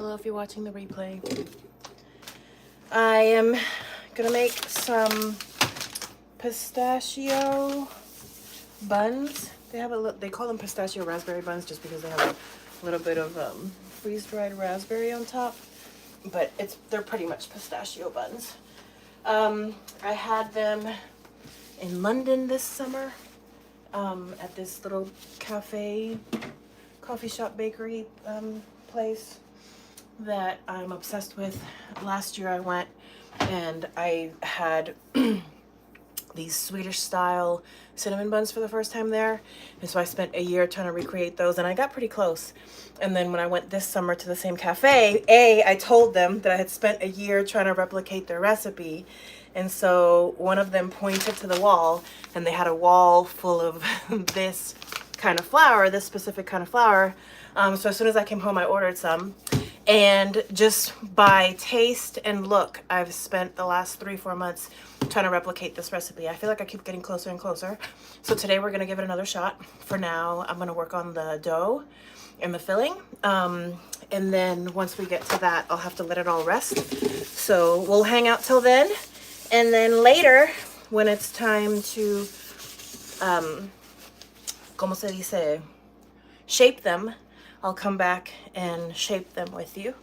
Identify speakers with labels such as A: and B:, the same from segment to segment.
A: Hello if you're watching the replay. I am gonna make some pistachio buns. They call them pistachio raspberry buns just because they have a little bit of freeze-dried raspberry on top, but they're pretty much pistachio buns. I had them in London this summer at this little coffee shop bakery place that I'm obsessed with. Last year I went and I had these Swedish style cinnamon buns for the first time there, and so I spent a year trying to recreate those, and I got pretty close. And then when I went this summer to the same cafe, I told them that I had spent a year trying to replicate their recipe, and so one of them pointed to the wall, and they had a wall full of this kind of flour, this specific kind of flour. So as soon as I came home, I ordered some. And just by taste and look, I've spent the last 3-4 months trying to replicate this recipe. I feel like I keep getting closer and closer. So today we're gonna give it another shot. For now, I'm gonna work on the dough and the filling. And then once we get to that, I'll have to let it all rest. So we'll hang out till then. And then later, when it's time to, como se dice, shape them, I'll come back and shape them with you.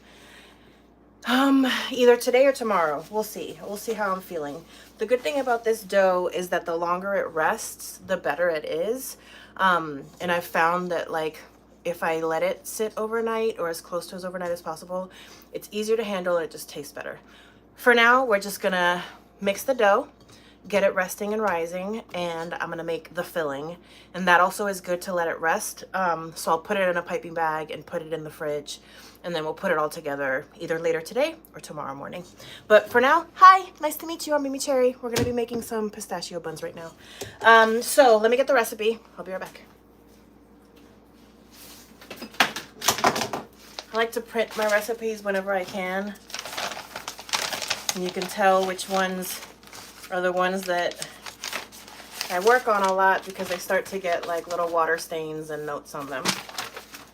A: Either today or tomorrow. We'll see. We'll see how I'm feeling. The good thing about this dough is that the longer it rests, the better it is. And I've found that, like, if I let it sit overnight or as close to as overnight as possible, it's easier to handle and it just tastes better. For now, we're just gonna mix the dough, get it resting and rising, and I'm gonna make the filling. And that also is good to let it rest. So I'll put it in a piping bag and put it in the fridge, and then we'll put it all together either later today or tomorrow morning. But for now, hi, nice to meet you. I'm MeMeCherry. We're gonna be making some pistachio buns right now. So let me get the recipe. I'll be right back. I like to print my recipes whenever I can, and you can tell which ones are the ones that I work on a lot because they start to get like little water stains and notes on them.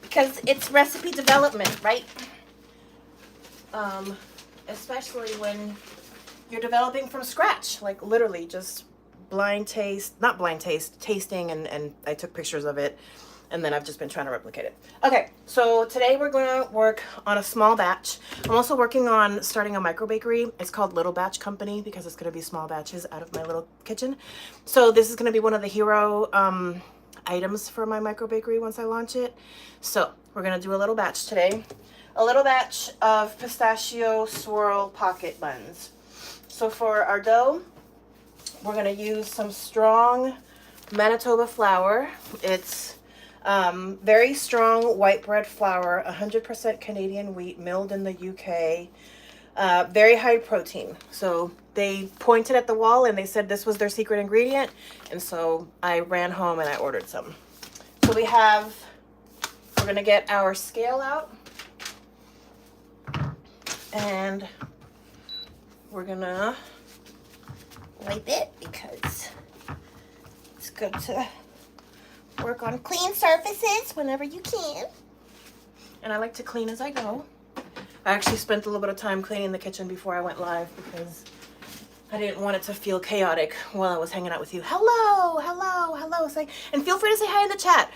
A: Because it's recipe development, right? Especially when you're developing from scratch, like literally just tasting, and I took pictures of it, and then I've just been trying to replicate it. Okay, so today we're going to work on a small batch. I'm also working on starting a micro bakery. It's called Little Batch Company because it's going to be small batches out of my little kitchen. So this is going to be one of the hero items for my micro bakery once I launch it. So we're going to do a little batch today. A little batch of pistachio swirl pocket buns. So for our dough, we're going to use some strong Manitoba flour. It's very strong white bread flour, 100% Canadian wheat, milled in the UK, very high protein. So they pointed at the wall and they said this was their secret ingredient, and so I ran home and I ordered some. So we're gonna get our scale out, and we're gonna wipe it because it's good to work on clean surfaces whenever you can. And I like to clean as I go. I actually spent a little bit of time cleaning the kitchen before I went live because I didn't want it to feel chaotic while I was hanging out with you. Hello, hello, hello. And feel free to say hi in the chat.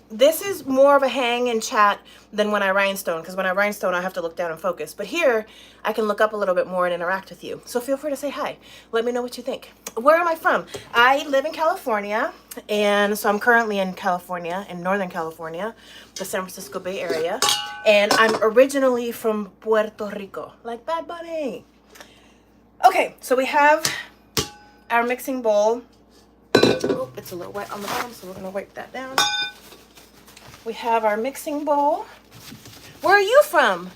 A: This is more of a hang and chat than when I rhinestone, because when I rhinestone, I have to look down and focus. But here, I can look up a little bit more and interact with you. So feel free to say hi. Let me know what you think. Where am I from? I live in California, and so I'm currently in California, in Northern California, the San Francisco Bay Area. And I'm originally from Puerto Rico, like Bad Bunny. Okay, so we have our mixing bowl. Oh, it's a little wet on the bottom, so we're gonna wipe that down. We have our mixing bowl. Where are you from?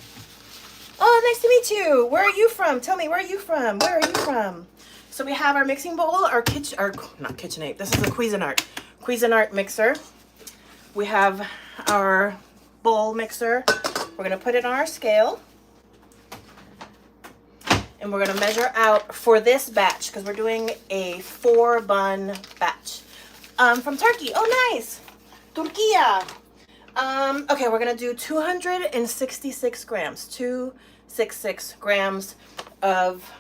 A: Oh, nice to meet you. Where are you from? Tell me, where are you from? Where are you from? So we have our mixing bowl, not KitchenAid. This is a Cuisinart mixer. We have our bowl mixer. We're gonna put it on our scale. And we're gonna measure out for this batch because we're doing a 4-bun batch from Turkey. Oh, nice, Turquía. Okay, we're gonna do 266 grams, 266 grams of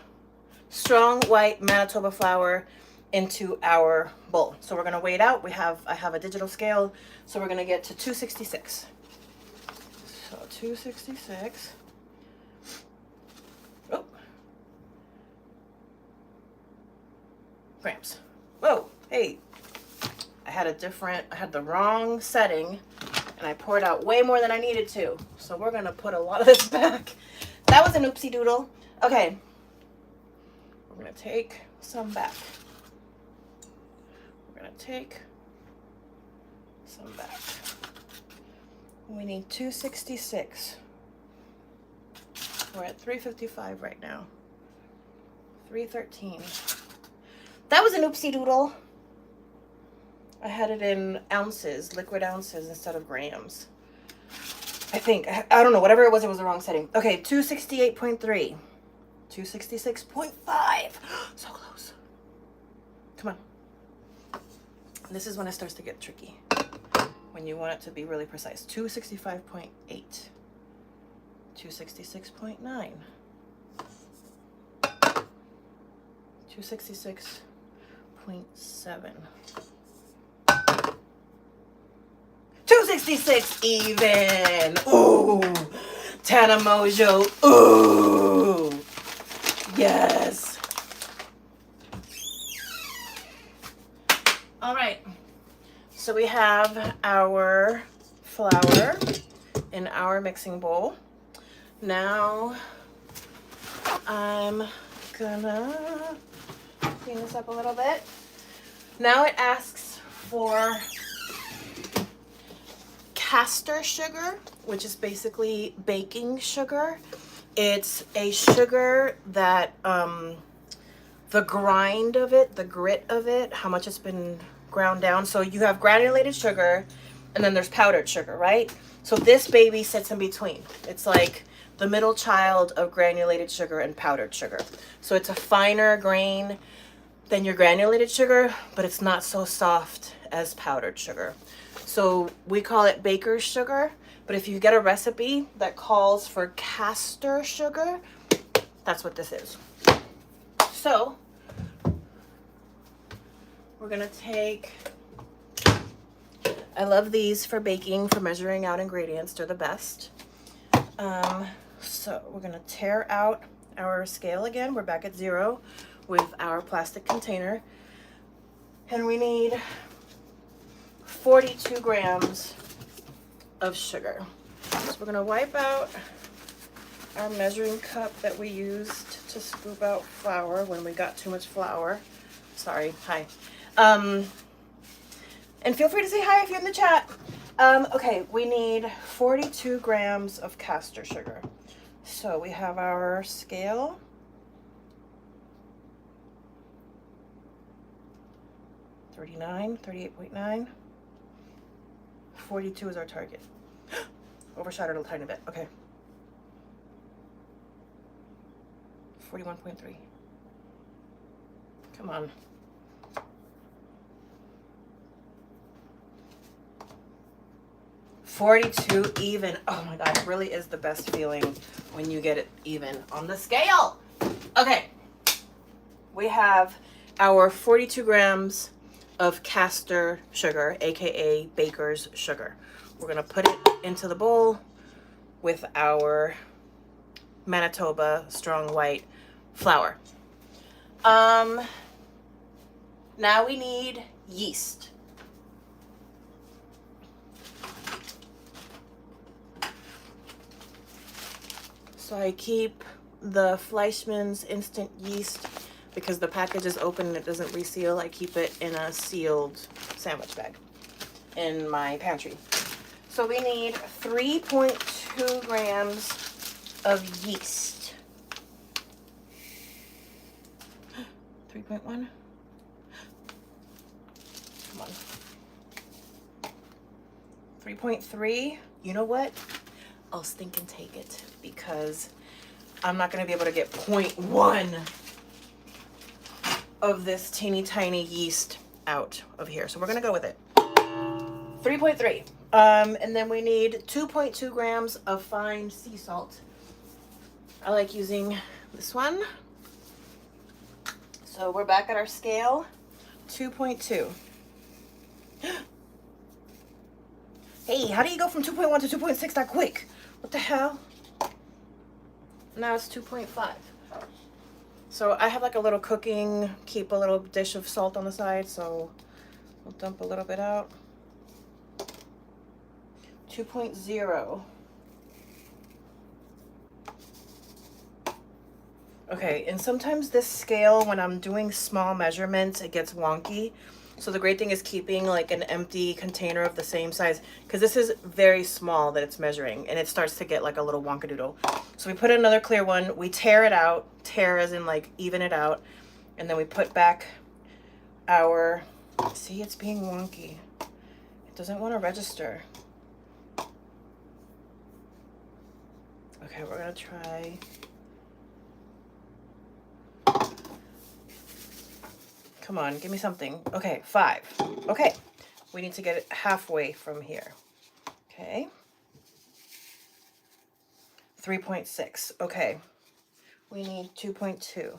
A: strong white Manitoba flour into our bowl. So we're gonna weigh it out. I have a digital scale, so we're gonna get to 266. So 266. Oh, grams. Whoa, hey, I had the wrong setting, and I poured out way more than I needed to. So we're gonna put a lot of this back. That was an oopsie doodle. Okay, we're gonna take some back. We're gonna take some back. We need 266. We're at 355 right now. 313. That was an oopsie doodle. I had it in ounces, liquid ounces instead of grams. I think. I don't know. Whatever it was the wrong setting. Okay, 268.3. 266.5. So close. Come on. This is when it starts to get tricky. When you want it to be really precise. 265.8. 266.9. 266.7. 266 even. Ooh. Tana Mojo. Ooh. Yes. All right. So we have our flour in our mixing bowl. Now I'm gonna clean this up a little bit. Now it asks for castor sugar, which is basically baking sugar. It's a sugar that the grind of it, the grit of it, how much it's been ground down. So you have granulated sugar and then there's powdered sugar, right? So this baby sits in between. It's like the middle child of granulated sugar and powdered sugar. So it's a finer grain than your granulated sugar, but it's not so soft as powdered sugar. So we call it baker's sugar, but if you get a recipe that calls for castor sugar, that's what this is. So we're gonna take, I love these for baking, for measuring out ingredients. They're the best. So we're gonna tear out our scale again. We're back at 0 with our plastic container. And we need 42 grams of sugar. So we're gonna wipe out our measuring cup that we used to scoop out flour when we got too much flour. Sorry, hi. And feel free to say hi if you're in the chat. Okay, we need 42 grams of castor sugar. So we have our scale. $39, 38.9. 42 is our target. Overshot it a tiny bit. Okay. 41.3. Come on. $42 even. Oh my God, it really is the best feeling when you get it even on the scale. Okay. We have our 42 grams of castor sugar, aka baker's sugar. We're gonna put it into the bowl with our Manitoba strong white flour. Now we need yeast. So I keep the Fleischmann's instant yeast because the package is open and it doesn't reseal. I keep it in a sealed sandwich bag in my pantry. So we need 3.2 grams of yeast. 3.1? Come on. 3.3? You know what? I'll stink and take it because I'm not going to be able to get 0.1 of this teeny tiny yeast out of here. So we're going to go with it. 3.3. And then we need 2.2 grams of fine sea salt. I like using this one. So we're back at our scale. 2.2. Hey, how do you go from 2.1 to 2.6 that quick? What the hell? Now it's 2.5. So I have like a little cooking, keep a little dish of salt on the side, so we'll dump a little bit out. 2.0. Okay, and sometimes this scale, when I'm doing small measurements, it gets wonky. So the great thing is keeping like an empty container of the same size, because this is very small that it's measuring, and it starts to get like a little wonkadoodle. So we put another clear one, we tear it out, tear as in like even it out, and then we put back our, see, it's being wonky. It doesn't want to register. Okay, we're gonna try. Come on, give me something. Okay, 5. Okay, we need to get it halfway from here. Okay. 3.6. Okay. We need 2.2.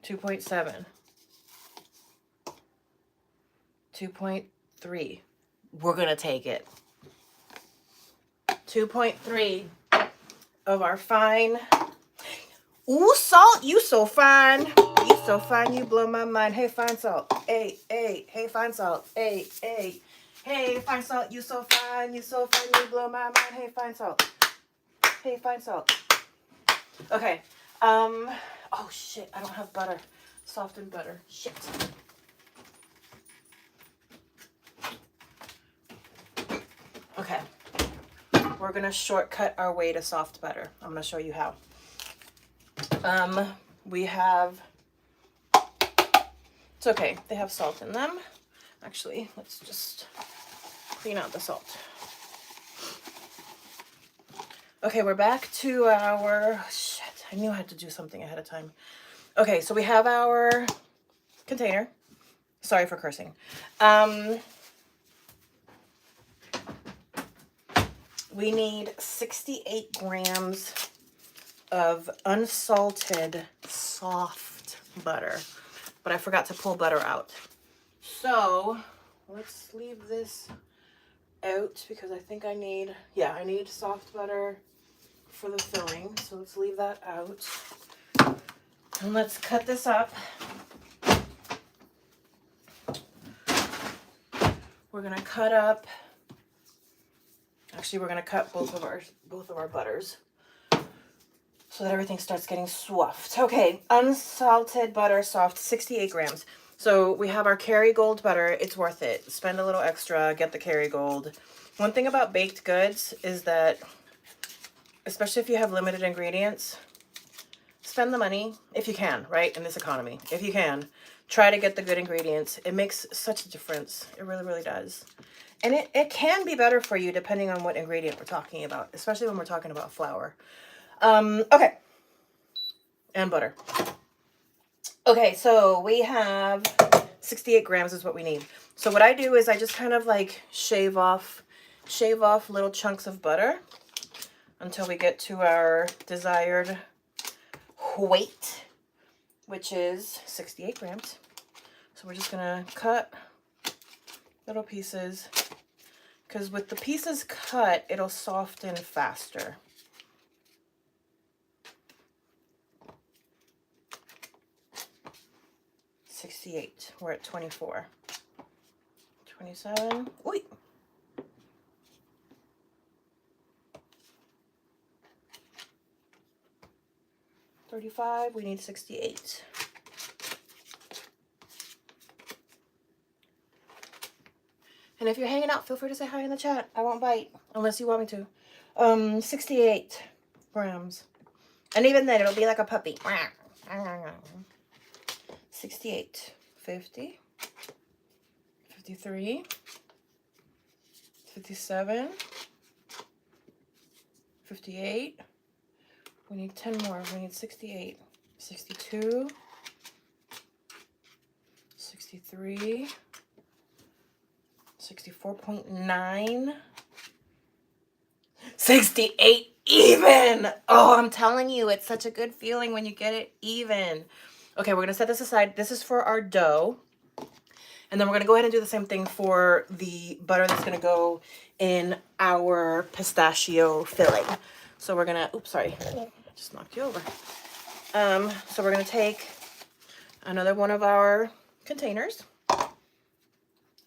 A: 2.7. 2.3. We're going to take it. 2.3 of our fine. Ooh, salt, you so fine. You so fine, you blow my mind. Hey, fine salt. Hey, hey, hey, fine salt. Hey, hey. Hey, fine salt, you so fine, you blow my mind. Hey, fine salt. Hey, fine salt. Okay. Oh shit, I don't have butter. Softened butter. Shit. Okay. We're gonna shortcut our way to soft butter. I'm gonna show you how. We have, it's okay, they have salt in them. Actually, let's just clean out the salt. Okay, we're back to our, shit, I knew I had to do something ahead of time. Okay, so we have our container. Sorry for cursing. We need 68 grams of unsalted soft butter, but I forgot to pull butter out. So let's leave this out because I think I need soft butter for the filling. So let's leave that out. And let's cut this up. We're gonna cut up, actually we're gonna cut both of our butters so that everything starts getting soft. Okay, unsalted butter, soft, 68 grams. So we have our Kerrygold butter. It's worth it. Spend a little extra, get the Kerrygold. One thing about baked goods is that, especially if you have limited ingredients, spend the money if you can, right? In this economy, if you can, try to get the good ingredients. It makes such a difference. It really, really does. And it can be better for you depending on what ingredient we're talking about, especially when we're talking about flour. Okay. And butter. Okay, so we have 68 grams is what we need. So what I do is I just kind of like shave off little chunks of butter until we get to our desired weight, which is 68 grams. So we're just gonna cut little pieces, because with the pieces cut, it'll soften faster. We're at 24. 27. Ooh. $35. We need 68. And if you're hanging out, feel free to say hi in the chat. I won't bite unless you want me to. 68 grams. And even then, it'll be like a puppy. 68, 50, 53, 57, 58. We need 10 more. We need 68, 62, 63, 64.9. 68 even. Oh, I'm telling you, it's such a good feeling when you get it even. Okay, we're gonna set this aside. This is for our dough. And then we're gonna go ahead and do the same thing for the butter that's gonna go in our pistachio filling. So we're gonna, oops, sorry, I just knocked you over. So we're gonna take another one of our containers.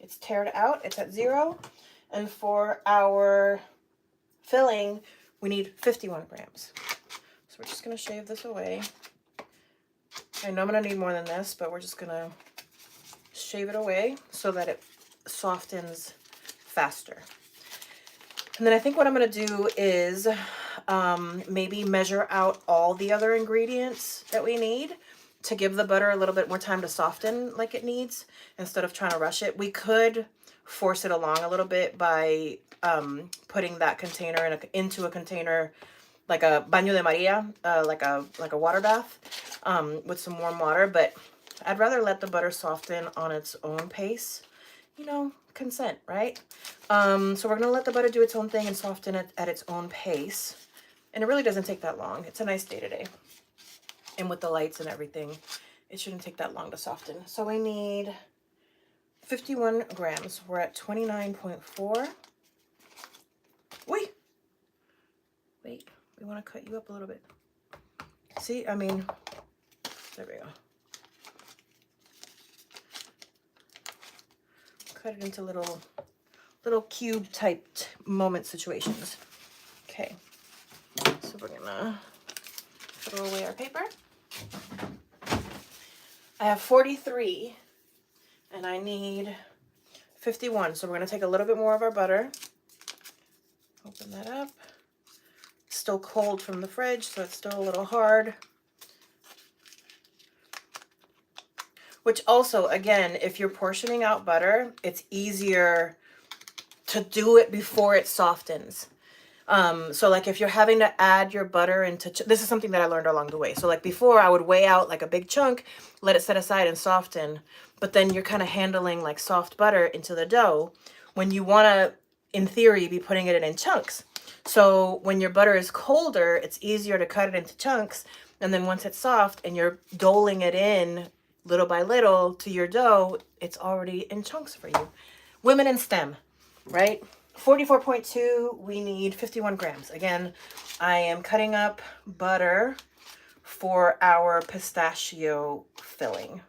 A: It's tared out, it's at 0. And for our filling, we need 51 grams. So we're just gonna shave this away. I know I'm gonna need more than this, but we're just gonna shave it away so that it softens faster. And then I think what I'm gonna do is maybe measure out all the other ingredients that we need to give the butter a little bit more time to soften like it needs instead of trying to rush it. We could force it along a little bit by putting that container into a container like a baño de Maria, like a water bath with some warm water, but I'd rather let the butter soften on its own pace. You know, consent, right? So we're gonna let the butter do its own thing and soften it at its own pace. And it really doesn't take that long. It's a nice day today. And with the lights and everything, it shouldn't take that long to soften. So we need 51 grams. We're at 29.4. Wait, we want to cut you up a little bit. See, I mean, there we go. Cut it into little cube type moment situations. Okay, so we're gonna throw away our paper. I have 43 and I need 51. So we're gonna take a little bit more of our butter. Open that up. It's still cold from the fridge, so it's still a little hard. Which also, again, if you're portioning out butter, it's easier to do it before it softens. So like if you're having to add your butter into, this is something that I learned along the way. So like before I would weigh out like a big chunk, let it set aside and soften, but then you're kind of handling like soft butter into the dough when you want to, in theory, be putting it in chunks. So when your butter is colder, it's easier to cut it into chunks. And then once it's soft and you're doling it in little by little to your dough, it's already in chunks for you. Women in STEM, right? 44.2, we need 51 grams. Again, I am cutting up butter for our pistachio filling.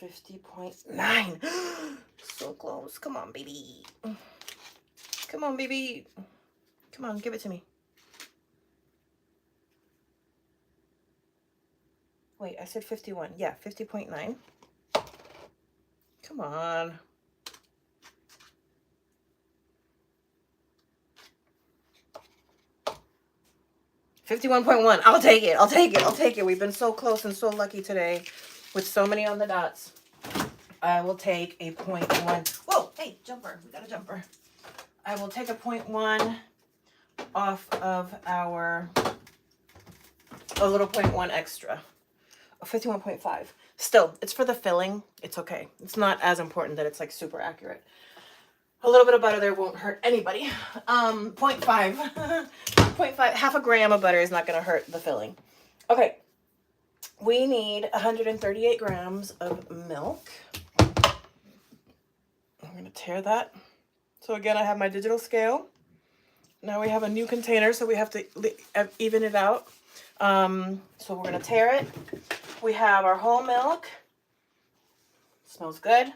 A: 50.9. So close. Come on, baby. Come on, baby. Come on, give it to me. Wait, I said 51. Yeah, 50.9. Come on. $51.1. I'll take it. I'll take it. I'll take it. We've been so close and so lucky today with so many on the dots. I will take a 0.1. Whoa, hey, jumper. We got a jumper. I will take a 0.1 off of our, a little 0.1 extra. 51.5. Still, it's for the filling. It's okay. It's not as important that it's like super accurate. A little bit of butter there won't hurt anybody. 0.5. 0.5. Half a gram of butter is not going to hurt the filling. Okay. We need 138 grams of milk. I'm going to tear that. So again, I have my digital scale. Now we have a new container, so we have to even it out. So we're going to tear it. We have our whole milk. Smells good.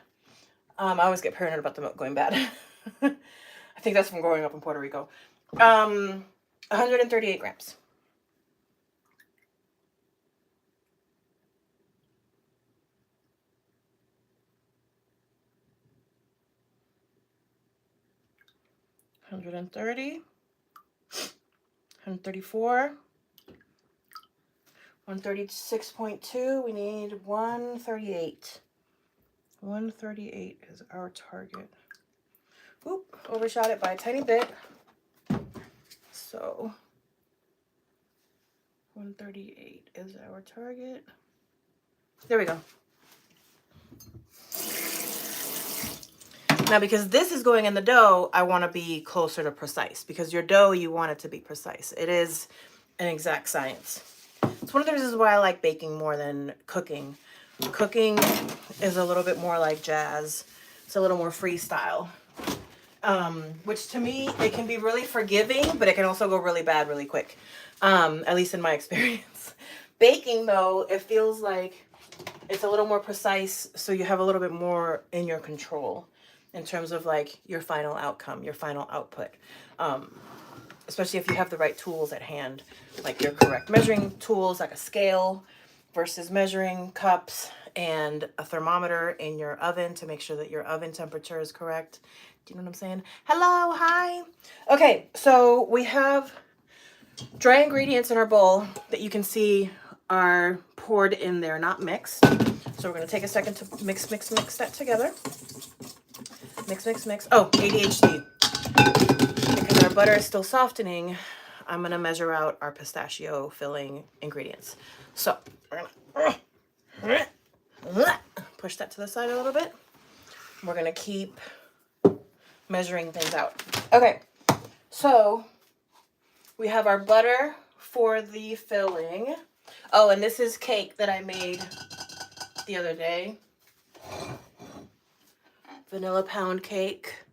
A: I always get paranoid about the milk going bad. I think that's from growing up in Puerto Rico. 138 grams. $130, $134, $136.2. We need $138. 138 is our target. Oop, overshot it by a tiny bit. So 138 is our target. There we go. Now, because this is going in the dough, I want to be closer to precise, because your dough, you want it to be precise. It is an exact science. It's one of the reasons why I like baking more than cooking. Cooking is a little bit more like jazz. It's a little more freestyle. Which to me, it can be really forgiving, but it can also go really bad really quick. At least in my experience. Baking, though, it feels like it's a little more precise, so you have a little bit more in your control in terms of like your final outcome, your final output. Especially if you have the right tools at hand, like your correct measuring tools, like a scale versus measuring cups, and a thermometer in your oven to make sure that your oven temperature is correct. Do you know what I'm saying? Hello, hi. Okay, so we have dry ingredients in our bowl that you can see are poured in there, not mixed. So we're gonna take a second to mix that together. Mix. Oh, ADHD. Because our butter is still softening, I'm gonna measure out our pistachio filling ingredients. So we're gonna push that to the side a little bit. We're gonna keep measuring things out. Okay, so we have our butter for the filling. Oh, and this is cake that I made the other day. Vanilla pound cake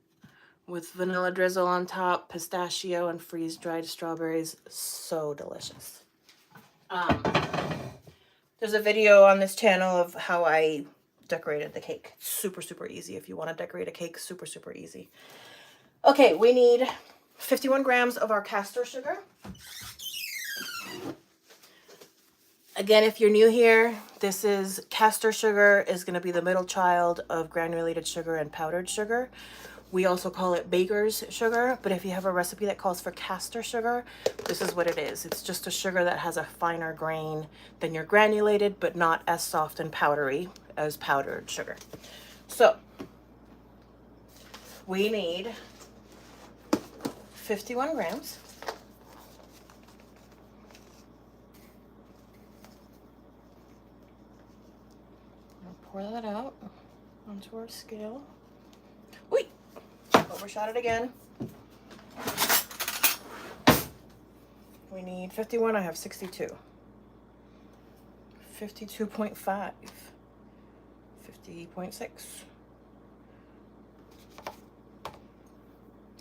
A: with vanilla drizzle on top, pistachio, and freeze-dried strawberries. So delicious. There's a video on this channel of how I decorated the cake. Super, super easy. If you want to decorate a cake, super, super easy. Okay, we need 51 grams of our castor sugar. Again, if you're new here, this is castor sugar is going to be the middle child of granulated sugar and powdered sugar. We also call it baker's sugar, but if you have a recipe that calls for castor sugar, this is what it is. It's just a sugar that has a finer grain than your granulated, but not as soft and powdery as powdered sugar. So we need 51 grams. Pour that out onto our scale. Wait, overshot it again. We need 51, I have 62. 52.5. 50.6.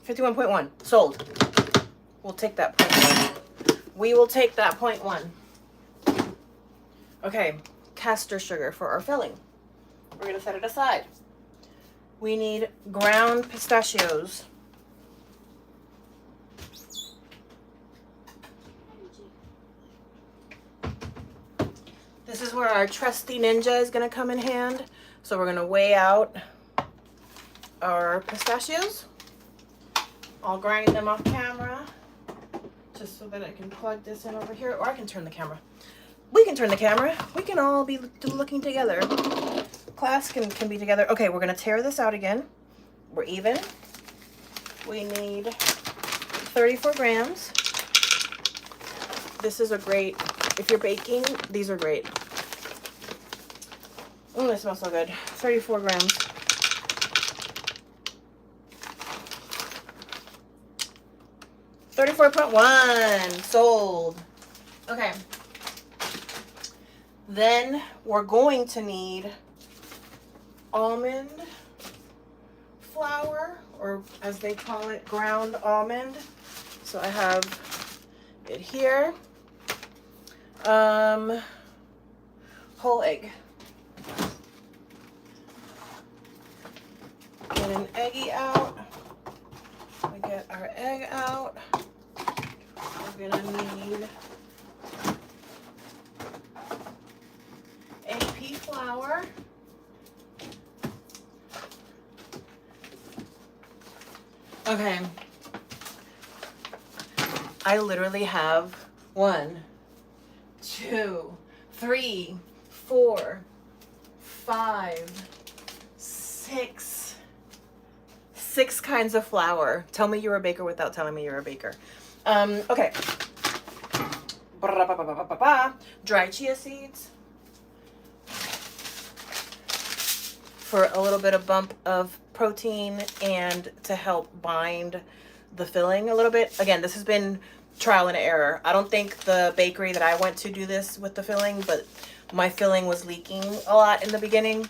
A: 51.1, sold. We'll take that 0.1. We will take that 0.1. Okay, castor sugar for our filling. We're going to set it aside. We need ground pistachios. This is where our trusty ninja is going to come in hand. So we're going to weigh out our pistachios. I'll grind them off camera just so that I can plug this in over here, or I can turn the camera. We can turn the camera. We can all be looking together. Class can be together. Okay, we're going to tear this out again. We're even. We need 34 grams. This is a great, if you're baking, these are great. Oh, they smell so good. 34 grams. $34.1 sold. Okay. Then we're going to need almond flour, or as they call it, ground almond. So I have it here. Whole egg. Get an eggie out. We get our egg out. We're gonna need AP flour. Okay. I literally have 1, 2, 3, 4, 5, 6 kinds of flour. Tell me you're a baker without telling me you're a baker. Okay. Dry chia seeds. For a little bit of bump of protein and to help bind the filling a little bit. Again, this has been trial and error. I don't think the bakery that I went to do this with the filling, but my filling was leaking a lot in the beginning.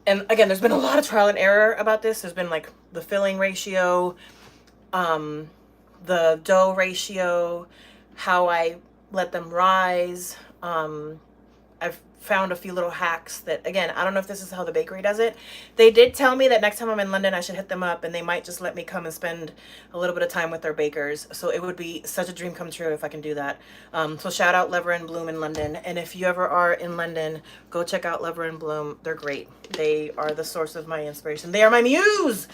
A: And again, there's been a lot of trial and error about this. There's been like the filling ratio, the dough ratio, how I let them rise. I've found a few little hacks that, again, I don't know if this is how the bakery does it. They did tell me that next time I'm in London, I should hit them up and they might just let me come and spend a little bit of time with their bakers. So it would be such a dream come true if I can do that. So shout out Lever and Bloom in London. And if you ever are in London, go check out Lever and Bloom. They're great. They are the source of my inspiration. They are my muse.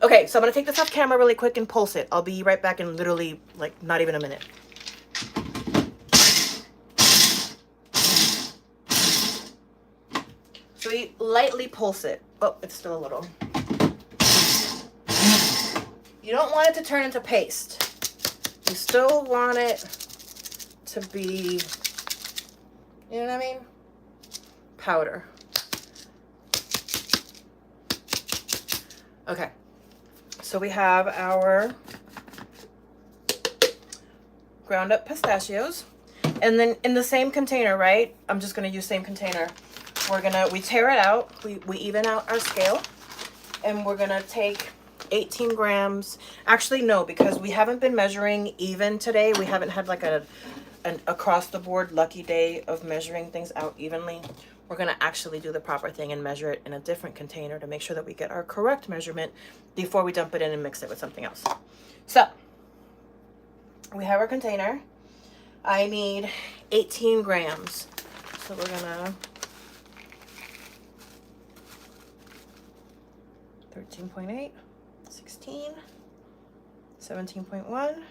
A: Okay, so I'm gonna take this off camera really quick and pulse it. I'll be right back in literally like not even a minute. So we lightly pulse it. Oh, it's still a little. You don't want it to turn into paste. You still want it to be, you know what I mean? Powder. Okay. So we have our ground up pistachios. And then in the same container, right? I'm just going to use same container. We tear it out, we even out our scale, and we're gonna take 18 grams. Actually, no, because we haven't been measuring even today. We haven't had like an across the board lucky day of measuring things out evenly. We're gonna actually do the proper thing and measure it in a different container to make sure that we get our correct measurement before we dump it in and mix it with something else. So, we have our container. I need 18 grams. So we're gonna 13.8, 16, 17.1,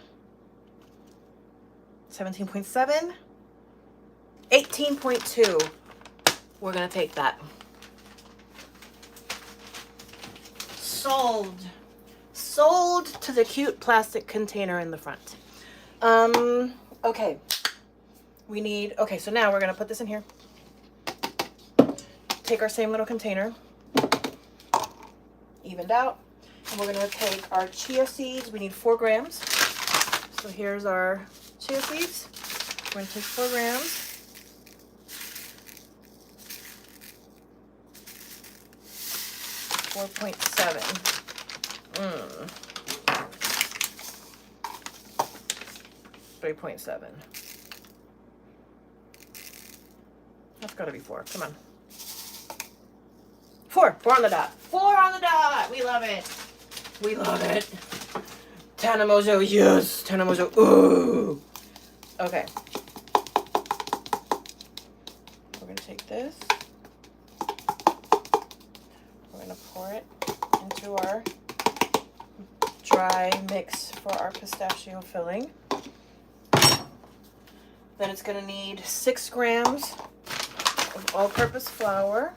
A: 17.7, 18.2. We're gonna take that. Sold to the cute plastic container in the front. Okay. So now we're gonna put this in here. Take our same little container, evened out, and we're going to take our chia seeds. We need 4 grams. So here's our chia seeds. We're going to take 4 grams. 4.7. 3.7. That's got to be 4. Come on. 4 on the dot. 4 on the dot. We love it. We love it. Tana Mojo, yes. Tana Mojo, ooh. Okay. We're going to take this. We're going to pour it into our dry mix for our pistachio filling. Then it's going to need 6 grams of all-purpose flour.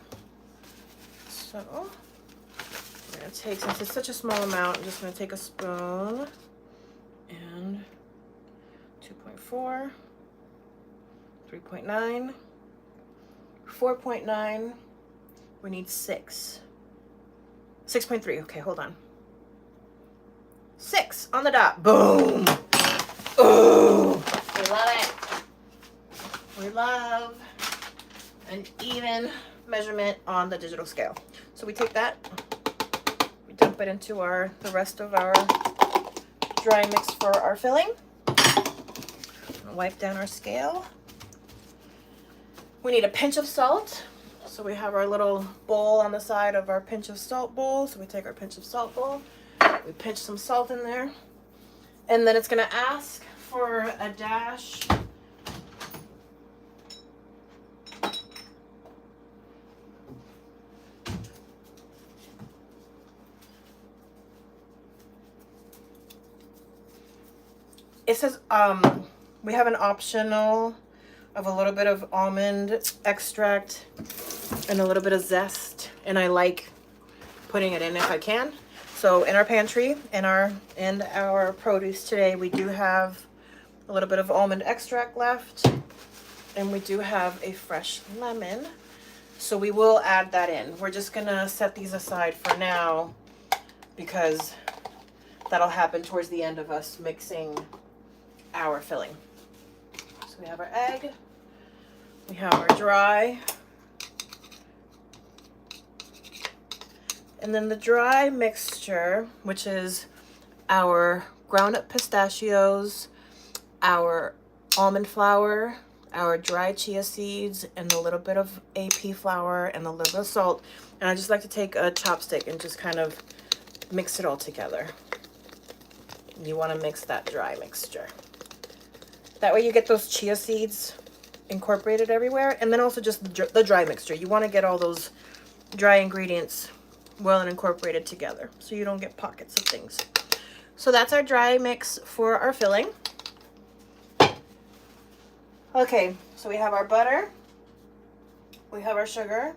A: So we're going to take, since it's such a small amount, I'm just going to take a spoon and 2.4, 3.9, 4.9. We need 6. 6.3. Okay, hold on. 6 on the dot. Boom. Ooh. We love it. We love an even measurement on the digital scale. So we take that, we dump it into the rest of our dry mix for our filling. Wipe down our scale. We need a pinch of salt. So we have our little bowl on the side of our pinch of salt bowl. So we take our pinch of salt bowl, we pinch some salt in there, and then it's gonna ask for a dash it says we have an optional of a little bit of almond extract and a little bit of zest, and I like putting it in if I can. So in our pantry, in our produce today, we do have a little bit of almond extract left, and we do have a fresh lemon, so we will add that in. We're just gonna set these aside for now because that'll happen towards the end of us mixing our filling. So we have our egg, we have our dry, and then the dry mixture, which is our ground up pistachios, our almond flour, our dry chia seeds, and a little bit of AP flour and a little bit of salt. And I just like to take a chopstick and just kind of mix it all together. You want to mix that dry mixture. That way you get those chia seeds incorporated everywhere. And then also just the dry mixture. You want to get all those dry ingredients well and incorporated together so you don't get pockets of things. So that's our dry mix for our filling. Okay, so we have our butter, we have our sugar,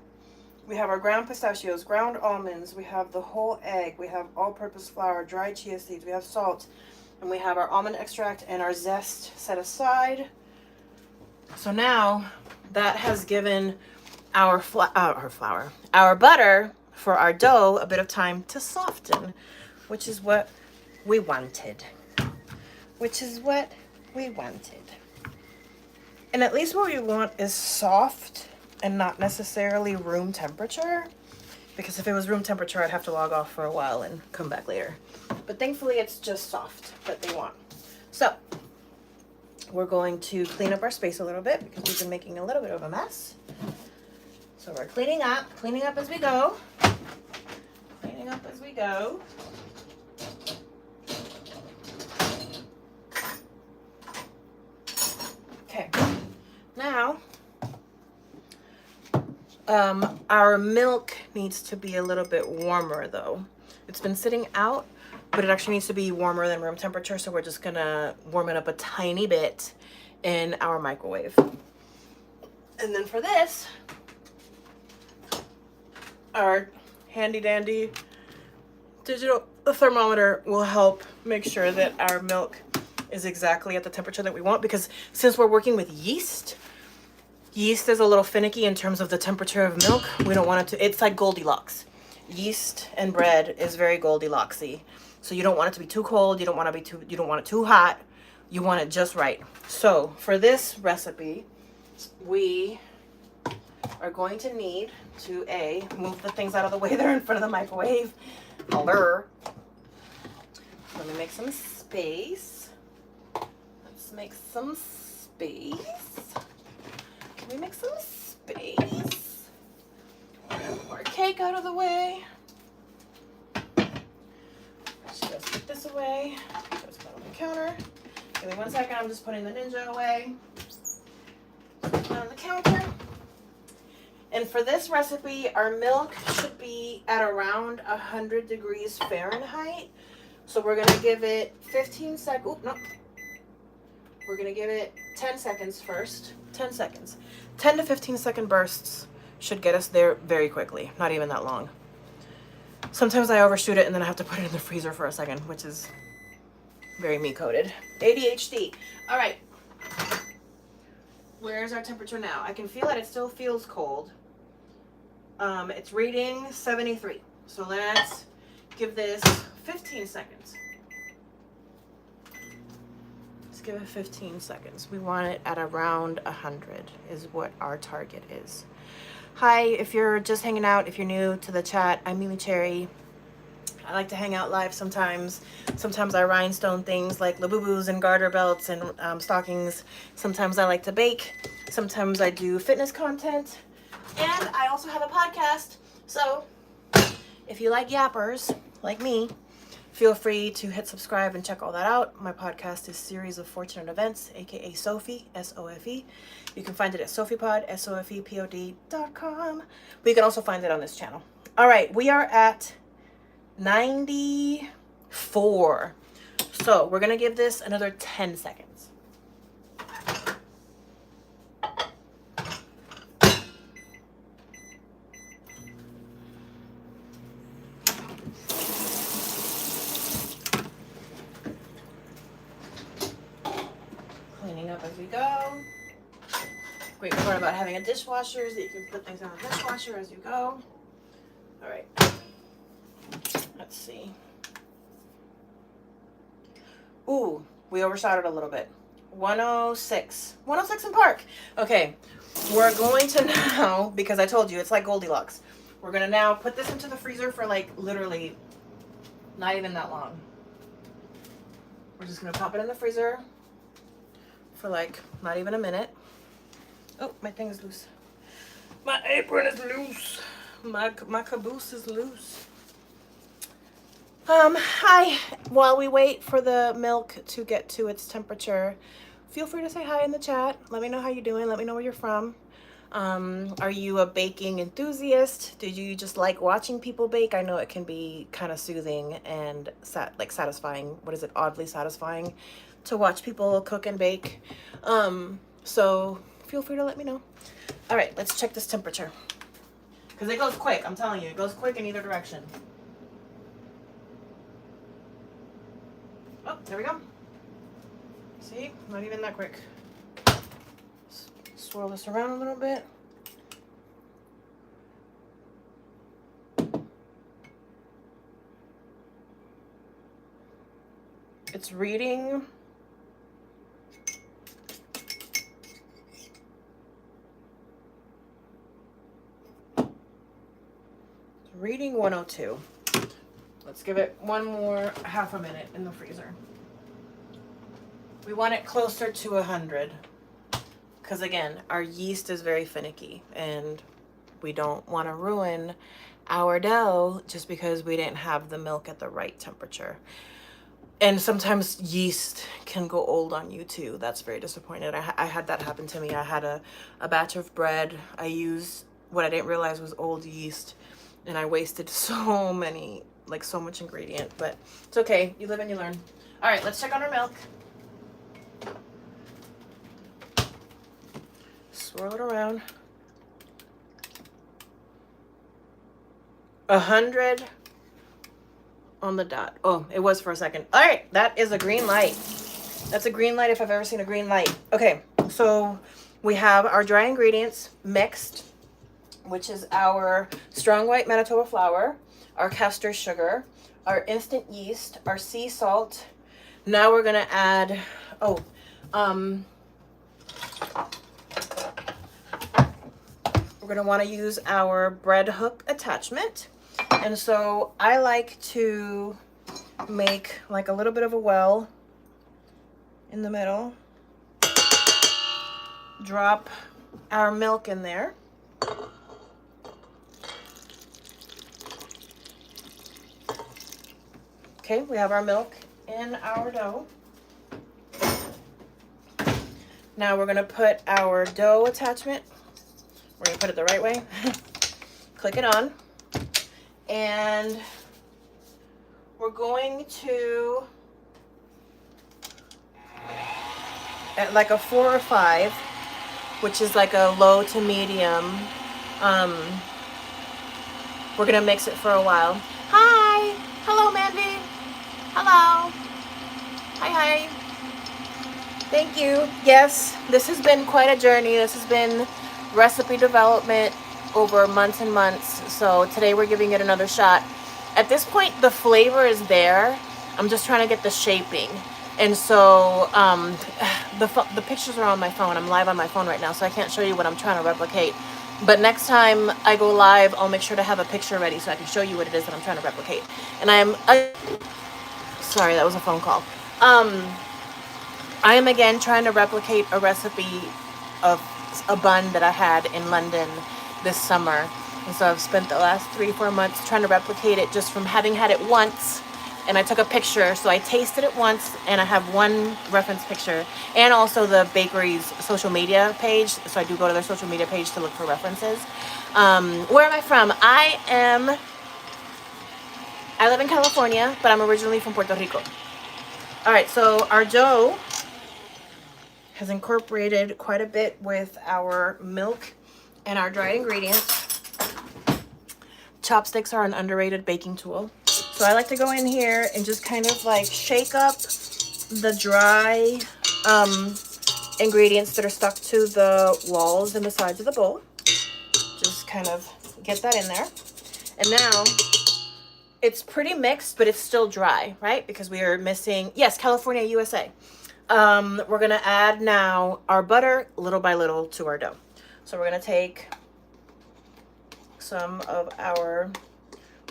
A: we have our ground pistachios, ground almonds, we have the whole egg, we have all-purpose flour, dry chia seeds, we have salt, and we have our almond extract and our zest set aside. So now that has given our butter for our dough a bit of time to soften, which is what we wanted. And at least what we want is soft and not necessarily room temperature, because if it was room temperature, I'd have to log off for a while and come back later. But thankfully it's just soft that they want. So we're going to clean up our space a little bit because we've been making a little bit of a mess. So we're cleaning up as we go. Okay. Now, our milk needs to be a little bit warmer though. It's been sitting out, but it actually needs to be warmer than room temperature, so we're just gonna warm it up a tiny bit in our microwave. And then for this, our handy dandy digital thermometer will help make sure that our milk is exactly at the temperature that we want, because since we're working with yeast is a little finicky in terms of the temperature of milk. We don't want it to, it's like Goldilocks. Yeast and bread is very Goldilocksy. So you don't want it to be too cold, you don't want it too hot. You want it just right. So for this recipe, we are going to need to move the things out of the way that are in front of the microwave. Let me make some space. Let's make some space. Can we make some space? Move our cake out of the way. Just put this away. Just put it on the counter. Give me 1 second. I'm just putting the Ninja away. Put it on the counter. And for this recipe, our milk should be at around 100 degrees Fahrenheit. So we're going to give it 15 seconds. Oop, no. We're going to give it 10 seconds first. 10 seconds. 10 to 15 second bursts should get us there very quickly. Not even that long. Sometimes I overshoot it and then I have to put it in the freezer for a second, which is very me-coded. ADHD. All right. Where's our temperature now? I can feel that it still feels cold. It's reading 73. So let's give this 15 seconds. Let's give it 15 seconds. We want it at around 100 is what our target is. Hi, if you're just hanging out, if you're new to the chat, I'm MeMeCherry. I like to hang out live sometimes. Sometimes I rhinestone things like labubus and garter belts and stockings. Sometimes I like to bake. Sometimes I do fitness content. And I also have a podcast. So if you like yappers, like me, feel free to hit subscribe and check all that out. My podcast is Series of Fortunate Events, aka Sophie, S-O-F-E. You can find it at SophiePod, SophiePod.com. But you can also find it on this channel. All right, we are at 94. So we're gonna give this another 10 seconds. Cleaning up as we go. Great part about having a dishwasher is that you can put things in the dishwasher as you go. All right. Let's see. Ooh, we overshot it a little bit. 106. 106 in Park. Okay, we're going to now, because I told you, it's like Goldilocks. We're going to now put this into the freezer for like literally not even that long. We're just going to pop it in the freezer for like not even a minute. Oh, my thing is loose. My apron is loose. My caboose is loose. Hi. While we wait for the milk to get to its temperature, feel free to say hi in the chat. Let me know how you're doing. Let me know where you're from. Are you a baking enthusiast? Did you just like watching people bake? I know it can be kind of soothing and satisfying. What is it? Oddly satisfying to watch people cook and bake. So feel free to let me know. All right, let's check this temperature. Because it goes quick. I'm telling you, it goes quick in either direction. Oh, there we go. See? Not even that quick. Swirl this around a little bit. It's reading. Reading 102. Let's give it one more half a minute in the freezer. We want it closer to 100 because again, our yeast is very finicky and we don't want to ruin our dough just because we didn't have the milk at the right temperature. And sometimes yeast can go old on you too. That's very disappointing. I had that happen to me. I had a batch of bread. I used what I didn't realize was old yeast and I wasted so much ingredient, but it's okay. You live and you learn. All right, let's check on our milk. Swirl it around. 100 on the dot. Oh, it was for a second. All right, that is a green light. That's a green light if I've ever seen a green light. Okay, so we have our dry ingredients mixed, which is our strong white Manitoba flour, our castor sugar, our instant yeast, our sea salt. Now we're gonna add, we're gonna wanna use our bread hook attachment. And so I like to make like a little bit of a well in the middle, drop our milk in there. Okay, we have our milk in our dough. Now we're gonna put our dough attachment. We're gonna put it the right way. Click it on. And we're going to, at like a 4 or 5, which is like a low to medium, we're gonna mix it for a while. Hi, hello Mandy. Hello. Hi. Thank you. Yes, this has been quite a journey. This has been recipe development over months and months. So today we're giving it another shot. At this point, the flavor is there. I'm just trying to get the shaping. And so the pictures are on my phone. I'm live on my phone right now, so I can't show you what I'm trying to replicate. But next time I go live, I'll make sure to have a picture ready so I can show you what it is that I'm trying to replicate. And sorry, that was a phone call. I am again trying to replicate a recipe of a bun that I had in London this summer. And so I've spent the last 3-4 months trying to replicate it just from having had it once. And I took a picture, so I tasted it once and I have one reference picture and also the bakery's social media page. So I do go to their social media page to look for references. Where am I from? I live in California, but I'm originally from Puerto Rico. All right, so our dough has incorporated quite a bit with our milk and our dried ingredients. Chopsticks are an underrated baking tool. So I like to go in here and just kind of like shake up the dry ingredients that are stuck to the walls and the sides of the bowl. Just kind of get that in there. And now it's pretty mixed, but it's still dry, right? Because we are missing, yes, California, USA. We're gonna add now our butter little by little to our dough. So we're gonna take some of our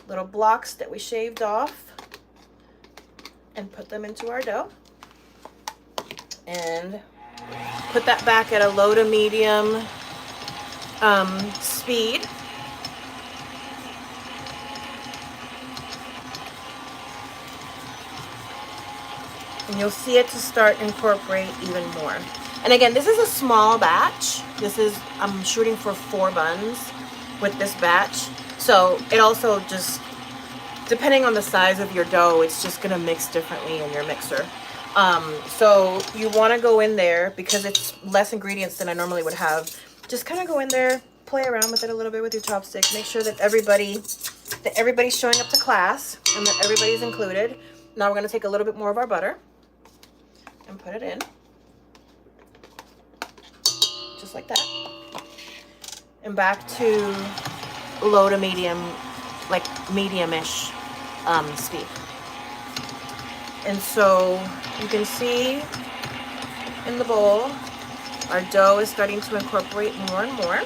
A: little blocks that we shaved off and put them into our dough. And put that back at a low to medium speed. And you'll see it to start incorporate even more. And again, this is a small batch. I'm shooting for 4 buns with this batch. So it also just, depending on the size of your dough, it's just gonna mix differently in your mixer. So you wanna go in there, because it's less ingredients than I normally would have. Just kind of go in there, play around with it a little bit with your chopstick. Make sure that everybody's showing up to class and that everybody's included. Now we're gonna take a little bit more of our butter and put it in, just like that, and back to low to medium, like medium-ish speed. And so you can see in the bowl, our dough is starting to incorporate more and more.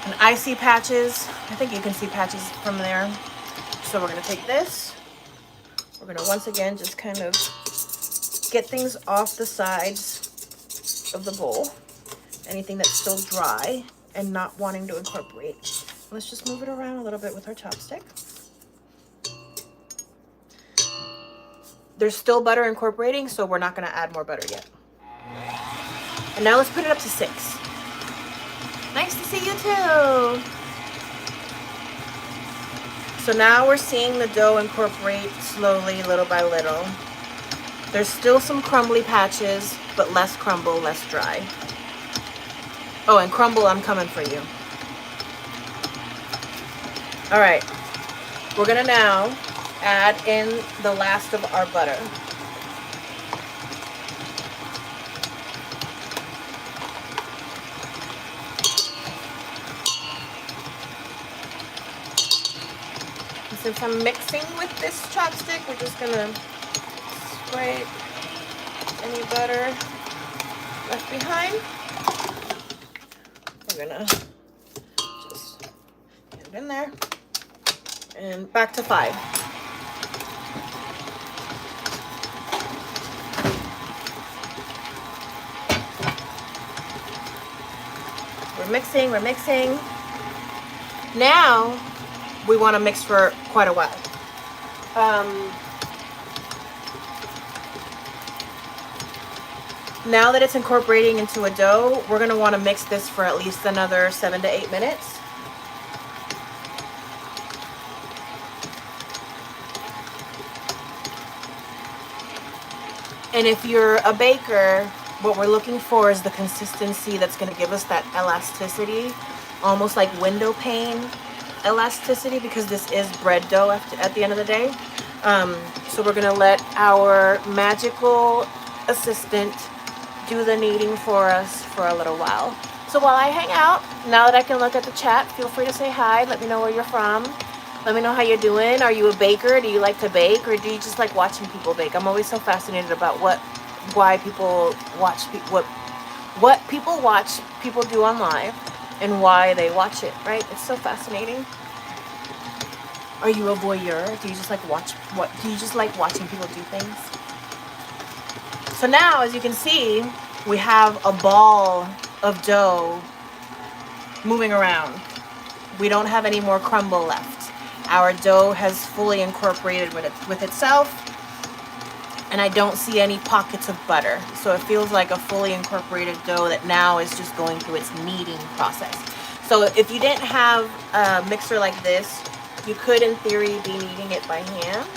A: And I see patches. I think you can see patches from there. So we're gonna take this. We're gonna once again just kind of get things off the sides of the bowl. Anything that's still dry and not wanting to incorporate. Let's just move it around a little bit with our chopstick. There's still butter incorporating, so we're not gonna add more butter yet. And now let's put it up to 6. Nice to see you too. So now we're seeing the dough incorporate slowly, little by little. There's still some crumbly patches, but less crumble, less dry. Oh, and crumble, I'm coming for you. All right, we're gonna now add in the last of our butter. And since I'm mixing with this chopstick, we're just gonna scrape any butter left behind. We're gonna just get it in there. And back to 5. We're mixing. Now we want to mix for quite a while. Now that it's incorporating into a dough, we're going to want to mix this for at least another 7 to 8 minutes. And if you're a baker, what we're looking for is the consistency that's going to give us that elasticity, almost like window pane elasticity, because this is bread dough at the end of the day. So we're going to let our magical assistant do the kneading for us for a little while. So while I hang out, now that I can look at the chat, feel free to say hi. Let me know where you're from. Let me know how you're doing. Are you a baker? Do you like to bake, or do you just like watching people bake? I'm always so fascinated about why people watch what people watch people do online and why they watch it, right? It's so fascinating. Are you a voyeur? Do you just like watching people do things? So now, as you can see, we have a ball of dough moving around. We don't have any more crumble left. Our dough has fully incorporated with itself, and I don't see any pockets of butter. So it feels like a fully incorporated dough that now is just going through its kneading process. So if you didn't have a mixer like this, you could in theory be kneading it by hand,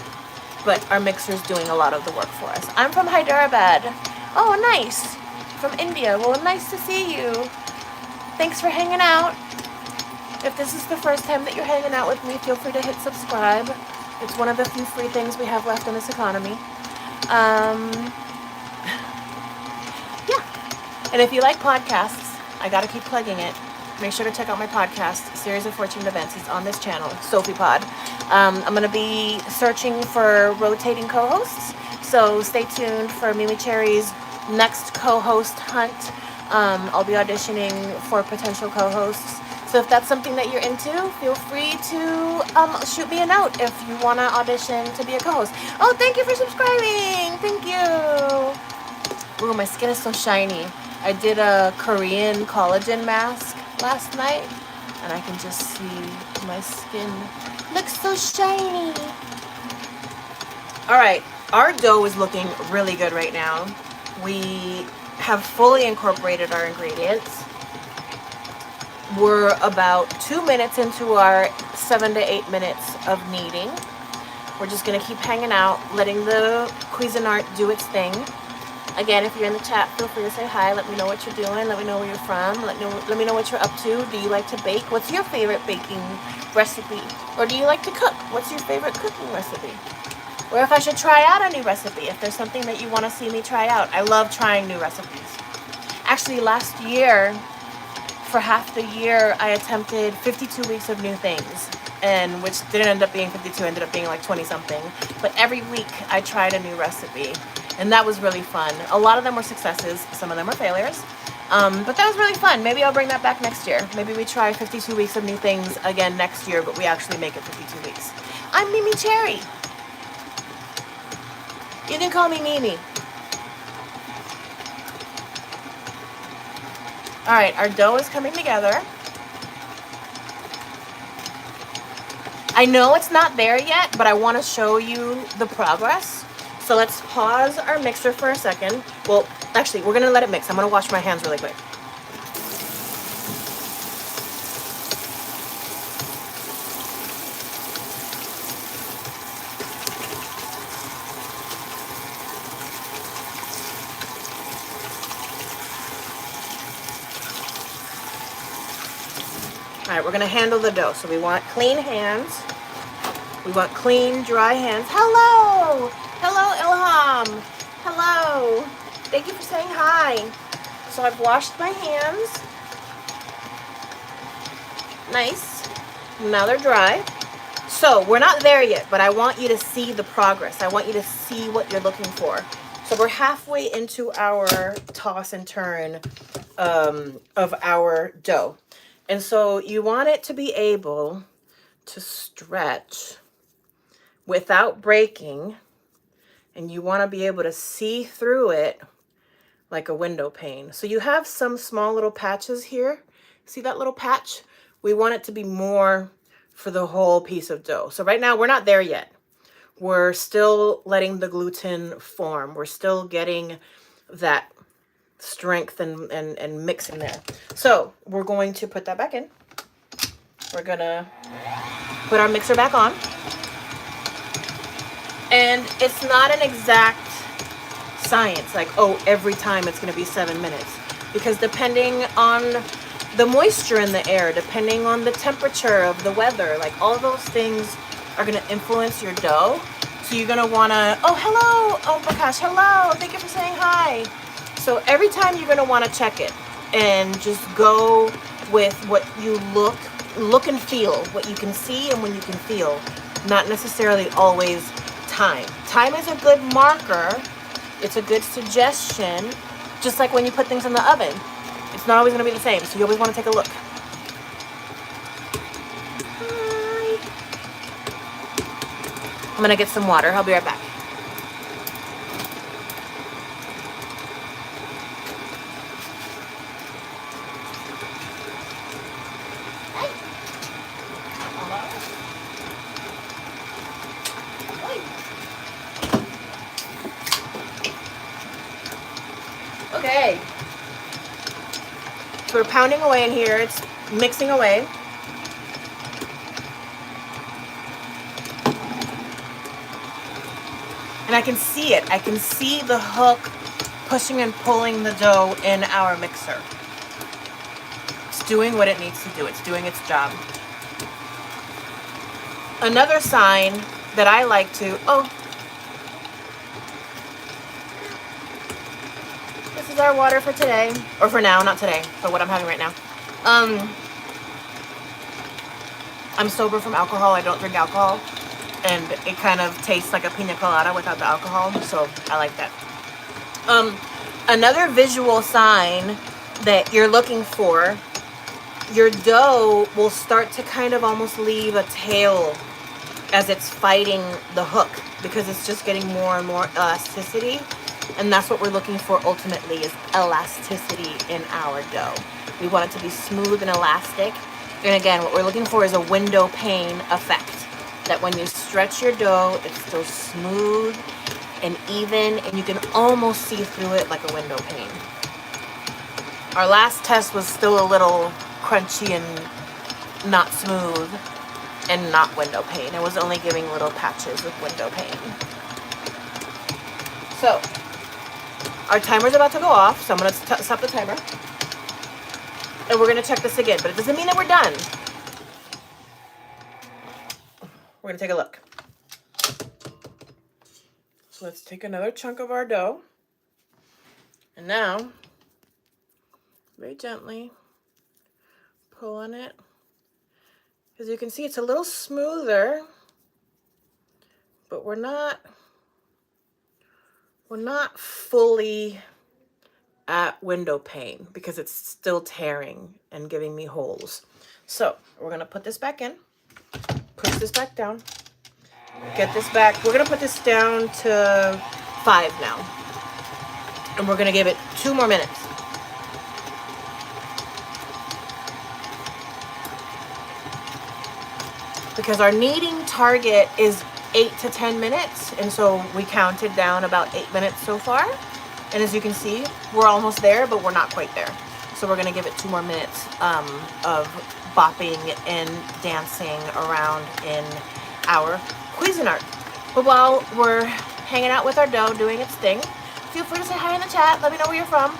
A: but our mixer is doing a lot of the work for us. I'm from Hyderabad. Oh, nice. From India. Well, nice to see you. Thanks for hanging out. If this is the first time that you're hanging out with me, feel free to hit subscribe. It's one of the few free things we have left in this economy. Yeah. And if you like podcasts, I gotta keep plugging it. make sure to check out my podcast, Series of Fortune Events. It's on this channel, Sophie Pod. I'm going to be searching for rotating co-hosts, so stay tuned for MeMeCherry's next co-host hunt. I'll be auditioning for potential co-hosts. So if that's something that you're into, feel free to shoot me a note if you want to audition to be a co-host. Oh, thank you for subscribing. Thank you. Ooh, my skin is so shiny. I did a Korean collagen mask last night, and I can just see my skin looks so shiny. All right, our dough is looking really good right now. We have fully incorporated our ingredients. We're about 2 minutes into our 7 to 8 minutes of kneading. We're just gonna keep hanging out, letting the Cuisinart do its thing. Again, if you're in the chat, feel free to say hi. Let me know what you're doing. Let me know where you're from. Let me know what you're up to. Do you like to bake? What's your favorite baking recipe? Or do you like to cook? What's your favorite cooking recipe? Or if I should try out a new recipe, if there's something that you want to see me try out. I love trying new recipes. Actually, last year, for half the year, I attempted 52 weeks of new things, and which didn't end up being 52, ended up being like 20 something. But every week I tried a new recipe, and that was really fun. A lot of them were successes, some of them were failures, but that was really fun. Maybe I'll bring that back next year. Maybe we try 52 weeks of new things again next year, but we actually make it 52 weeks. I'm MeMeCherry. You can call me Mimi. All right, our dough is coming together. I know it's not there yet, but I want to show you the progress. So let's pause our mixer for a second. Well, actually, we're going to let it mix. I'm going to wash my hands really quick. All right, we're gonna handle the dough. So we want clean hands. We want clean, dry hands. Hello! Hello, Ilham. Hello. Thank you for saying hi. So I've washed my hands. Nice. Now they're dry. So we're not there yet, but I want you to see the progress. I want you to see what you're looking for. So we're halfway into our toss and turn of our dough. And so you want it to be able to stretch without breaking, and you want to be able to see through it like a window pane. So you have some small little patches here. See that little patch? We want it to be more for the whole piece of dough. So right now we're not there yet. We're still letting the gluten form. We're still getting that strength and mix in there. So we're going to put that back in. We're gonna put our mixer back on. And it's not an exact science, like, oh, every time it's gonna be 7 minutes. Because depending on the moisture in the air, depending on the temperature of the weather, like all those things are gonna influence your dough. So you're gonna wanna, oh, hello, oh my gosh, hello, thank you for saying hi. So every time you're gonna wanna check it and just go with what you look and feel, what you can see and when you can feel, not necessarily always time. Time is a good marker. It's a good suggestion, just like when you put things in the oven. It's not always gonna be the same, so you always wanna take a look. Hi. I'm gonna get some water. I'll be right back. Okay, so we're pounding away in here. It's mixing away. And I can see it. I can see the hook pushing and pulling the dough in our mixer. It's doing what it needs to do. It's doing its job. Another sign that I like to, this is our water for today, or for now, not today, but what I'm having right now. I'm sober from alcohol. I don't drink alcohol. And it kind of tastes like a pina colada without the alcohol. So I like that. Another visual sign that you're looking for, your dough will start to kind of almost leave a tail as it's fighting the hook, because it's just getting more and more elasticity. And that's what we're looking for ultimately, is elasticity in our dough. We want it to be smooth and elastic. And again, what we're looking for is a window pane effect, that when you stretch your dough, it's still smooth and even, and you can almost see through it like a window pane. Our last test was still a little crunchy and not smooth and not window pane. It was only giving little patches with window pane. So our timer's about to go off, so I'm going to stop the timer. And we're going to check this again, but it doesn't mean that we're done. We're going to take a look. So let's take another chunk of our dough. And now, very gently pull on it. As you can see, it's a little smoother, but we're not fully at window pane because it's still tearing and giving me holes. So we're gonna put this back in, push this back down, get this back. We're gonna put this down to 5 now, and we're gonna give it 2 more minutes. Because our kneading target is 8 to 10 minutes, and so we counted down about 8 minutes so far. And as you can see, we're almost there, but we're not quite there. So we're gonna give it 2 more minutes of bopping and dancing around in our Cuisinart. But while we're hanging out with our dough doing its thing, feel free to say hi in the chat. Let me know where you're from.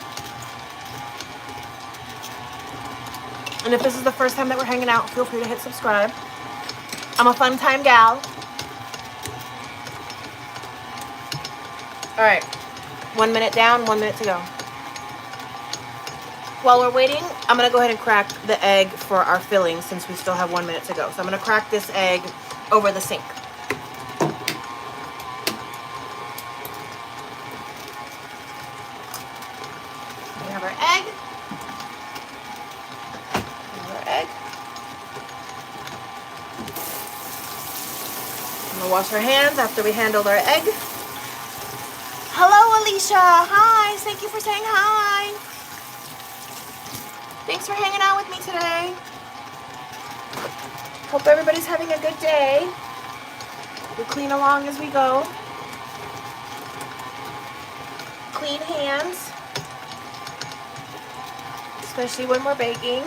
A: And if this is the first time that we're hanging out, feel free to hit subscribe. I'm a fun time gal. All right, 1 minute down, 1 minute to go. While we're waiting, I'm gonna go ahead and crack the egg for our filling since we still have 1 minute to go. So I'm gonna crack this egg over the sink. We have our egg. We'll wash our hands after we handled our egg. Hello, Alicia. Hi. Thank you for saying hi. Thanks for hanging out with me today. Hope everybody's having a good day. We'll clean along as we go. Clean hands, especially when we're baking.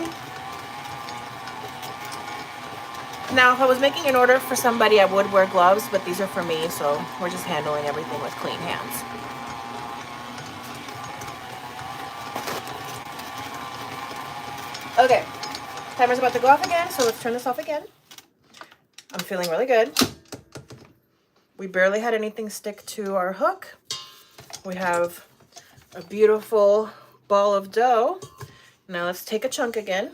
A: Now, if I was making an order for somebody, I would wear gloves, but these are for me, so we're just handling everything with clean hands. Okay, timer's about to go off again, so let's turn this off again. I'm feeling really good. We barely had anything stick to our hook. We have a beautiful ball of dough. Now let's take a chunk again.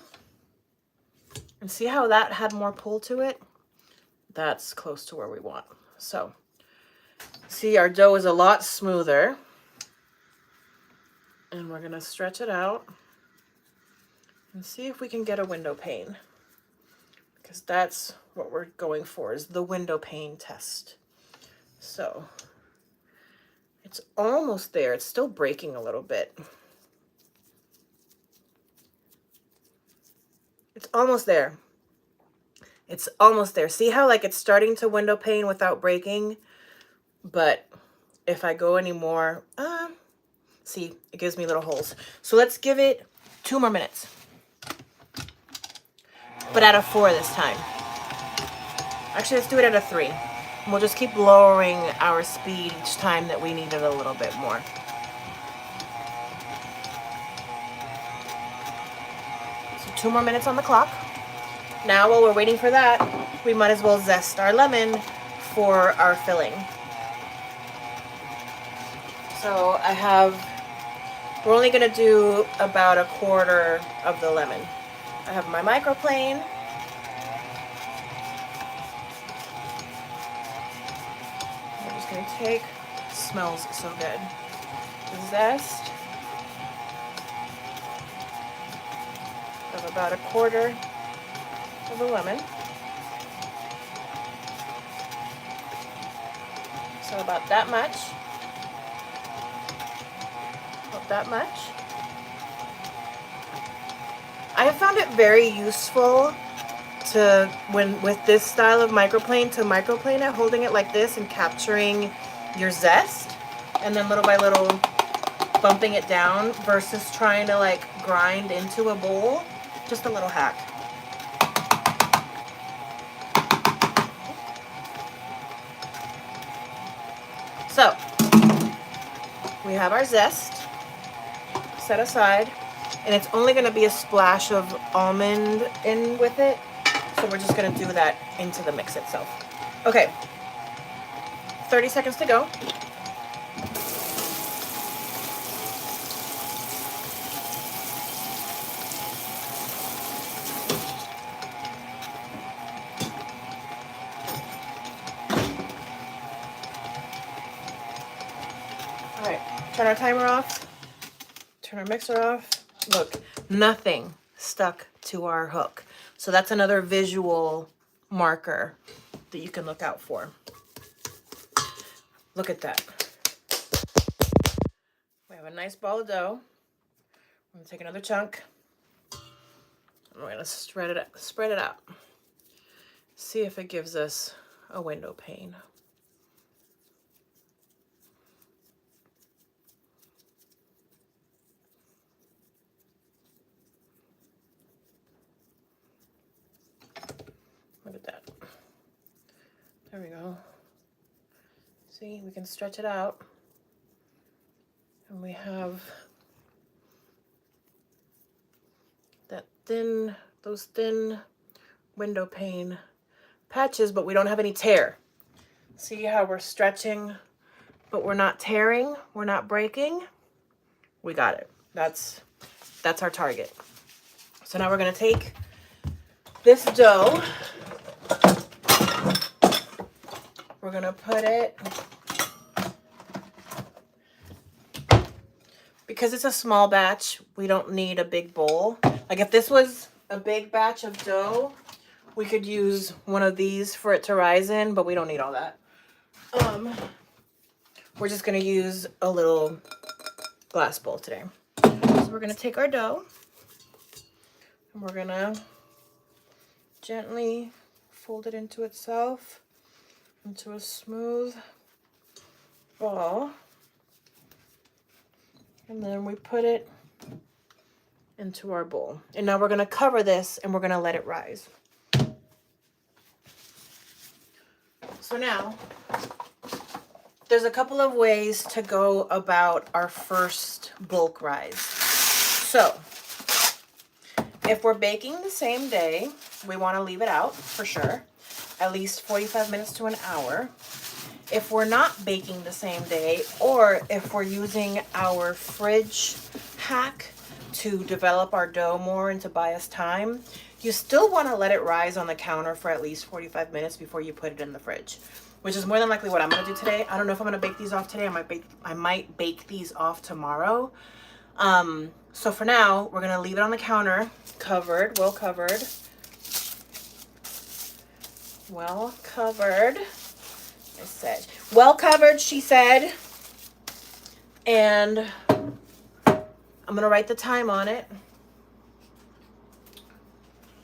A: And see how that had more pull to it? That's close to where we want. So, see, our dough is a lot smoother. And we're gonna stretch it out and see if we can get a window pane. Because that's what we're going for, is the window pane test. So, it's almost there. It's still breaking a little bit. It's almost there. It's almost there. See how like it's starting to window pane without breaking? But if I go any more, see, it gives me little holes. So let's give it 2 more minutes. But at a 4 this time. Actually, let's do it at a 3. And we'll just keep lowering our speed each time that we need it a little bit more. So 2 more minutes on the clock. Now, while we're waiting for that, we might as well zest our lemon for our filling. So we're only gonna do about a quarter of the lemon. I have my microplane. gonna take, smells so good, the zest of about 1/4 of a lemon. So about that much. About that much. I have found it very useful to, when with this style of microplane, to microplane it, holding it like this and capturing your zest, and then little by little bumping it down versus trying to like grind into a bowl. Just a little hack. So we have our zest set aside, and it's only going to be a splash of almond in with it, so we're just going to do that into the mix itself. Okay, 30 seconds to go. All right, turn our timer off, turn our mixer off. Look, nothing stuck to our hook. So that's another visual marker that you can look out for. Look at that. We have a nice ball of dough. I'm gonna take another chunk. And we're gonna spread it out. See if it gives us a window pane. Look at that. There we go. See, we can stretch it out. And we have that thin, those thin window pane patches, but we don't have any tear. See how we're stretching, but we're not tearing, we're not breaking? We got it. That's our target. So now we're gonna take this dough, we're gonna put it, because it's a small batch, we don't need a big bowl. Like if this was a big batch of dough, we could use one of these for it to rise in, but we don't need all that. We're just gonna use a little glass bowl today. So we're gonna take our dough and we're gonna gently fold it into itself, into a smooth ball. And then we put it into our bowl. And now we're gonna cover this and we're gonna let it rise. So now, there's a couple of ways to go about our first bulk rise. So, if we're baking the same day, we want to leave it out for sure, at least 45 minutes to an hour. If we're not baking the same day, or if we're using our fridge hack to develop our dough more and to buy us time, you still want to let it rise on the counter for at least 45 minutes before you put it in the fridge, which is more than likely what I'm going to do today. I don't know if I'm going to bake these off today. I might bake these off tomorrow. So for now, we're going to leave it on the counter, covered, well covered. Well covered. I said, well covered, she said. And I'm going to write the time on it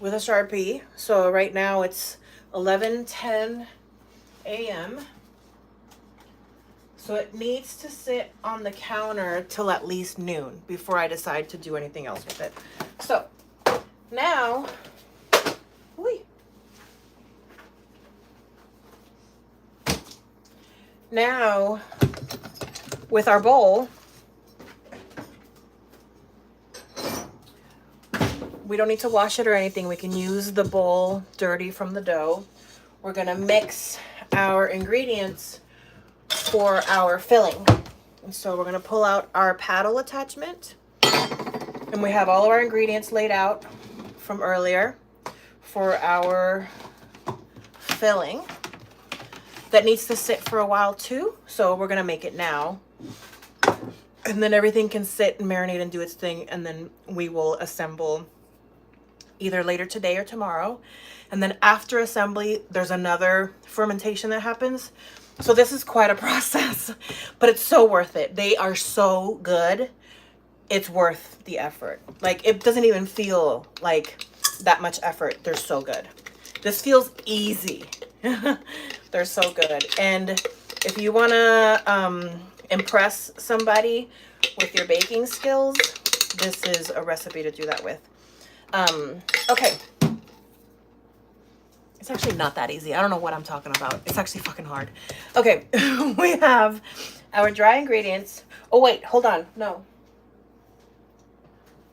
A: with a Sharpie. So right now it's 11:10 a.m. So it needs to sit on the counter till at least noon before I decide to do anything else with it. So now, now with our bowl, we don't need to wash it or anything. We can use the bowl dirty from the dough. We're gonna mix our ingredients for our filling. And so we're gonna pull out our paddle attachment, and we have all of our ingredients laid out from earlier for our filling. that needs to sit for a while too. So we're gonna make it now. And then everything can sit and marinate and do its thing. And then we will assemble either later today or tomorrow. And then after assembly, there's another fermentation that happens. So this is quite a process, but it's so worth it. They are so good. It's worth the effort. Like, it doesn't even feel like that much effort. They're so good. This feels easy. They're so good. And if you want to impress somebody with your baking skills, this is a recipe to do that with. Okay. It's actually not that easy. I don't know what I'm talking about. It's actually fucking hard. Okay. We have our dry ingredients. Oh, wait. Hold on. No.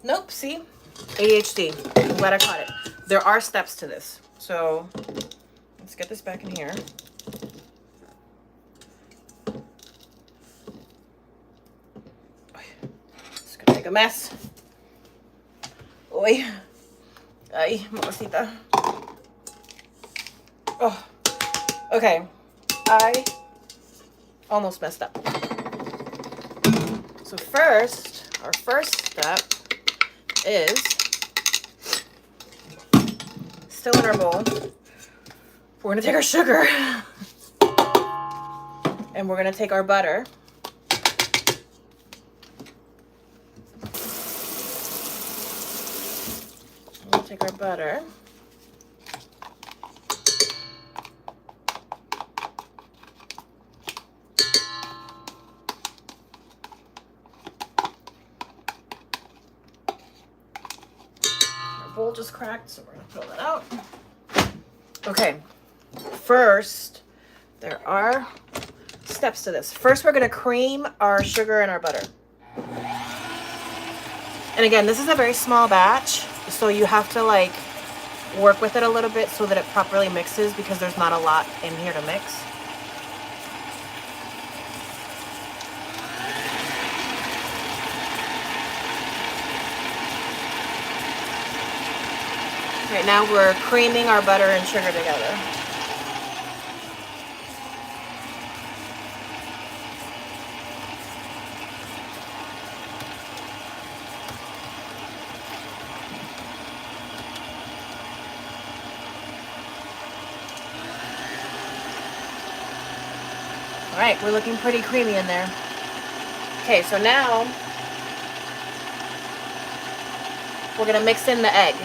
A: Nope. See? ADHD. I'm glad I caught it. There are steps to this. So let's get this back in here. It's gonna make a mess. Oy. Ay, mamacita. Oh. Okay. I almost messed up. So first, our first step is still in our bowl. We're gonna take our sugar and we're gonna take our butter. We'll take our butter. Our bowl just cracked, so we're gonna fill that out. Okay, first, there are steps to this. First, we're gonna cream our sugar and our butter. And again, this is a very small batch, so you have to like work with it a little bit so that it properly mixes because there's not a lot in here to mix. Right now we're creaming our butter and sugar together. All right, we're looking pretty creamy in there. Okay, so now we're gonna mix in the egg.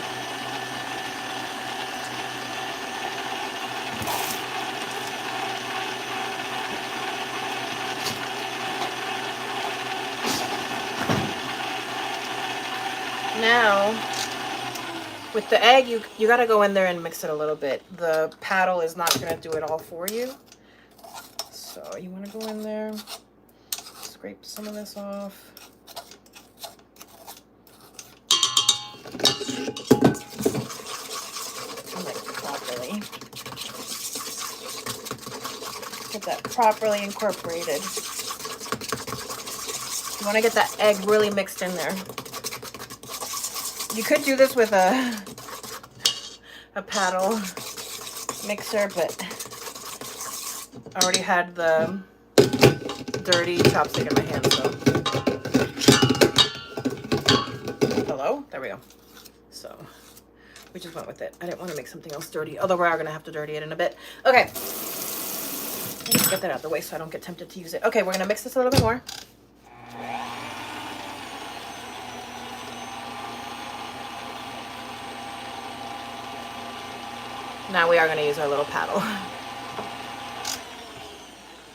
A: Now, with the egg, you got to go in there and mix it a little bit. The paddle is not going to do it all for you. So you want to go in there, scrape some of this off. And like properly. Get that properly incorporated. You want to get that egg really mixed in there. You could do this with a paddle mixer, but I already had the dirty chopstick in my hand, so. Hello? There we go. So, we just went with it. I didn't want to make something else dirty, although we are going to have to dirty it in a bit. Okay. Let's get that out of the way so I don't get tempted to use it. Okay, we're going to mix this a little bit more. Now we are going to use our little paddle.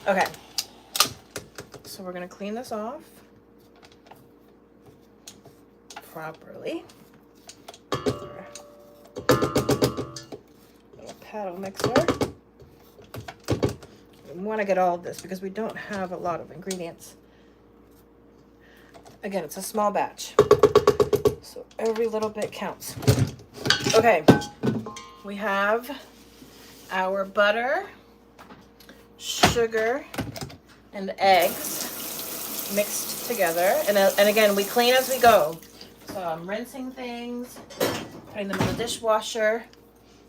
A: Okay. So we're going to clean this off properly. Little paddle mixer. We want to get all of this because we don't have a lot of ingredients. Again, it's a small batch, so every little bit counts. Okay. We have our butter, sugar, and eggs mixed together. And again, we clean as we go. So I'm rinsing things, putting them in the dishwasher,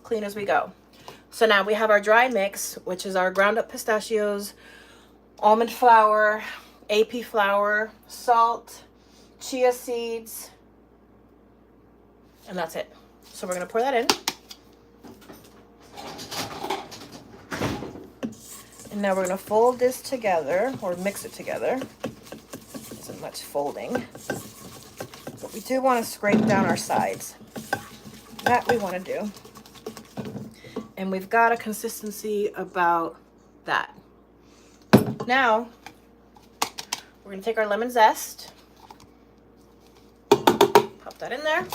A: clean as we go. So now we have our dry mix, which is our ground up pistachios, almond flour, AP flour, salt, chia seeds, and that's it. So we're gonna pour that in. And now we're gonna fold this together, or mix it together. Isn't much folding. But we do wanna scrape down our sides. That we wanna do. And we've got a consistency about that. Now, we're gonna take our lemon zest, pop that in there.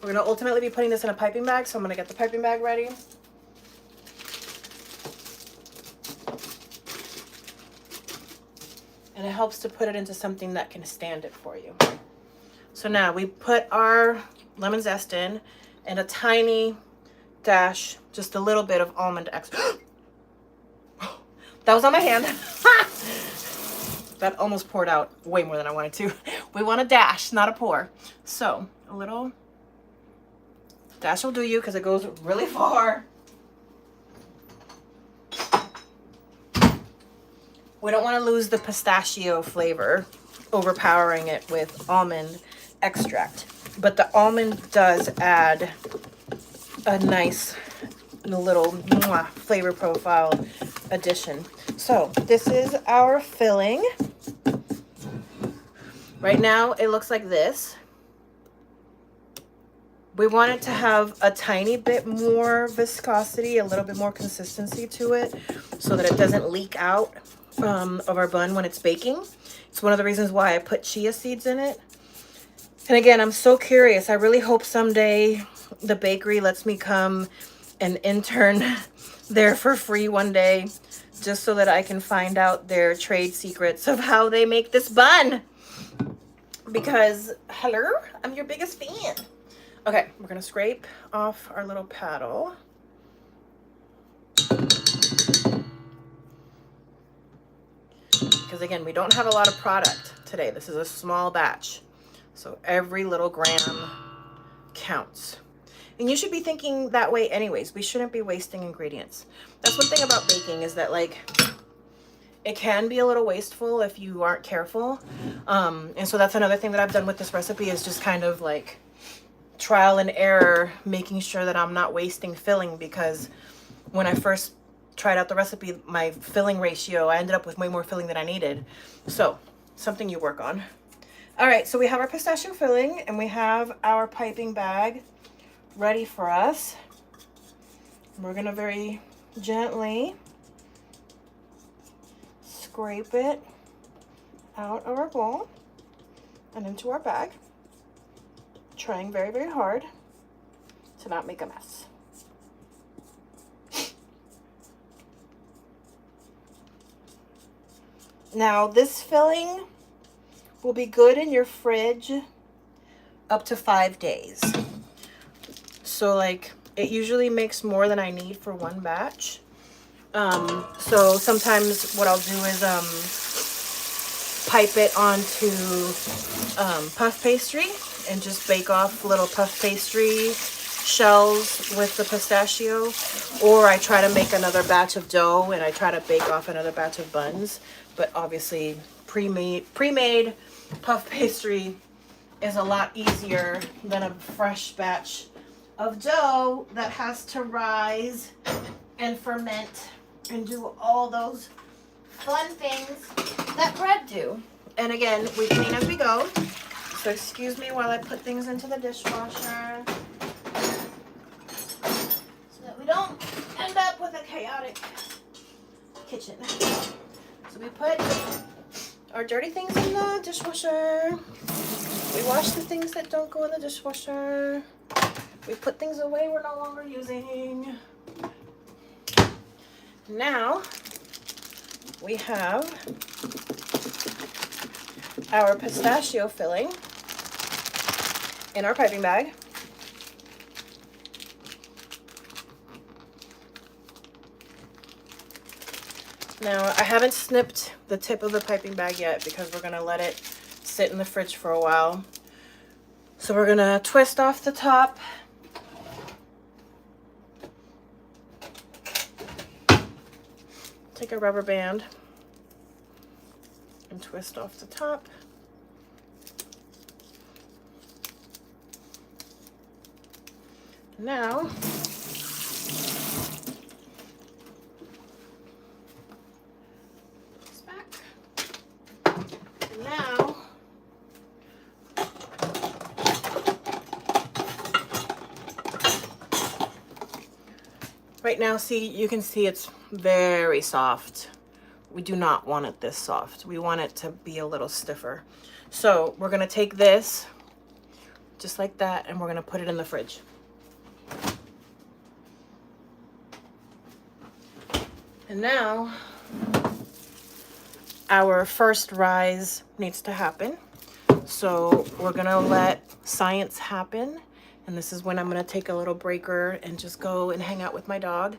A: We're gonna ultimately be putting this in a piping bag, so I'm gonna get the piping bag ready. And it helps to put it into something that can stand it for you. So now we put our lemon zest in and a tiny dash, just a little bit of almond extract. That was on my hand. That almost poured out way more than I wanted to. We want a dash, not a pour. So a little dash will do you because it goes really far. We don't want to lose the pistachio flavor, overpowering it with almond extract. But the almond does add a nice little flavor profile addition. So this is our filling. Right now it looks like this. We want it to have a tiny bit more viscosity, a little bit more consistency to it so that it doesn't leak out of our bun when it's baking. It's one of the reasons why I put chia seeds in it. And again, I'm so curious. I really hope someday the bakery lets me come and intern there for free one day, just so that I can find out their trade secrets of how they make this bun. Because, hello, I'm your biggest fan. Okay, we're gonna scrape off our little paddle. Because again, we don't have a lot of product today. This is a small batch. So every little gram counts. And you should be thinking that way anyways. We shouldn't be wasting ingredients. That's one thing about baking, is that like it can be a little wasteful if you aren't careful. And so that's another thing that I've done with this recipe, is just kind of like trial and error, making sure that I'm not wasting filling, because when I first tried out the recipe, my filling ratio, I ended up with way more filling than I needed. So something you work on. All right, so we have our pistachio filling and we have our piping bag ready for us. We're gonna very gently scrape it out of our bowl and into our bag, trying very, very hard to not make a mess. Now, this filling will be good in your fridge up to 5 days. So like, it usually makes more than I need for one batch. So sometimes what I'll do is pipe it onto puff pastry and just bake off little puff pastry shells with the pistachio. Or I try to make another batch of dough and I try to bake off another batch of buns. But obviously pre-made puff pastry is a lot easier than a fresh batch of dough that has to rise and ferment and do all those fun things that bread do. And again, we clean as we go. So excuse me while I put things into the dishwasher so that we don't end up with a chaotic kitchen. So we put our dirty things in the dishwasher. We wash the things that don't go in the dishwasher. We put things away we're no longer using. Now we have our pistachio filling in our piping bag. Now, I haven't snipped the tip of the piping bag yet because we're gonna let it sit in the fridge for a while. So we're gonna twist off the top. Take a rubber band and twist off the top. Now, this back. Now, right now, see, you can see it's very soft. We do not want it this soft. We want it to be a little stiffer. So we're gonna take this, just like that, and we're gonna put it in the fridge. And now, our first rise needs to happen. So we're gonna let science happen. And this is when I'm gonna take a little breaker and just go and hang out with my dog.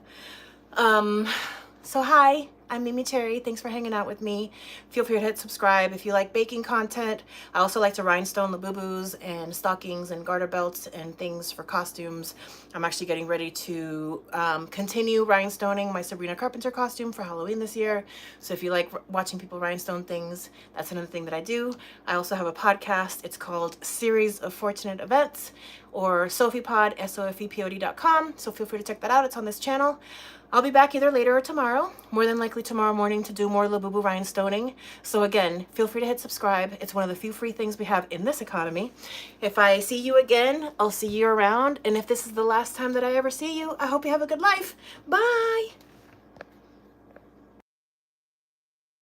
A: So hi, I'm MeMeCherry. Thanks for hanging out with me. Feel free to hit subscribe if you like baking content. I also like to rhinestone the boo-boos and stockings and garter belts and things for costumes. I'm actually getting ready to continue rhinestoning my Sabrina Carpenter costume for Halloween this year. So if you like watching people rhinestone things, that's another thing that I do. I also have a podcast. It's called Series of Fortunate Events, or SophiePod, SOFEPOD.com. So feel free to check that out. It's on this channel. I'll be back either later or tomorrow, more than likely tomorrow morning, to do more Labubu rhinestoning. So again, feel free to hit subscribe. It's one of the few free things we have in this economy. If I see you again, I'll see you around. And if this is the last time that I ever see you, I hope you have a good life. Bye.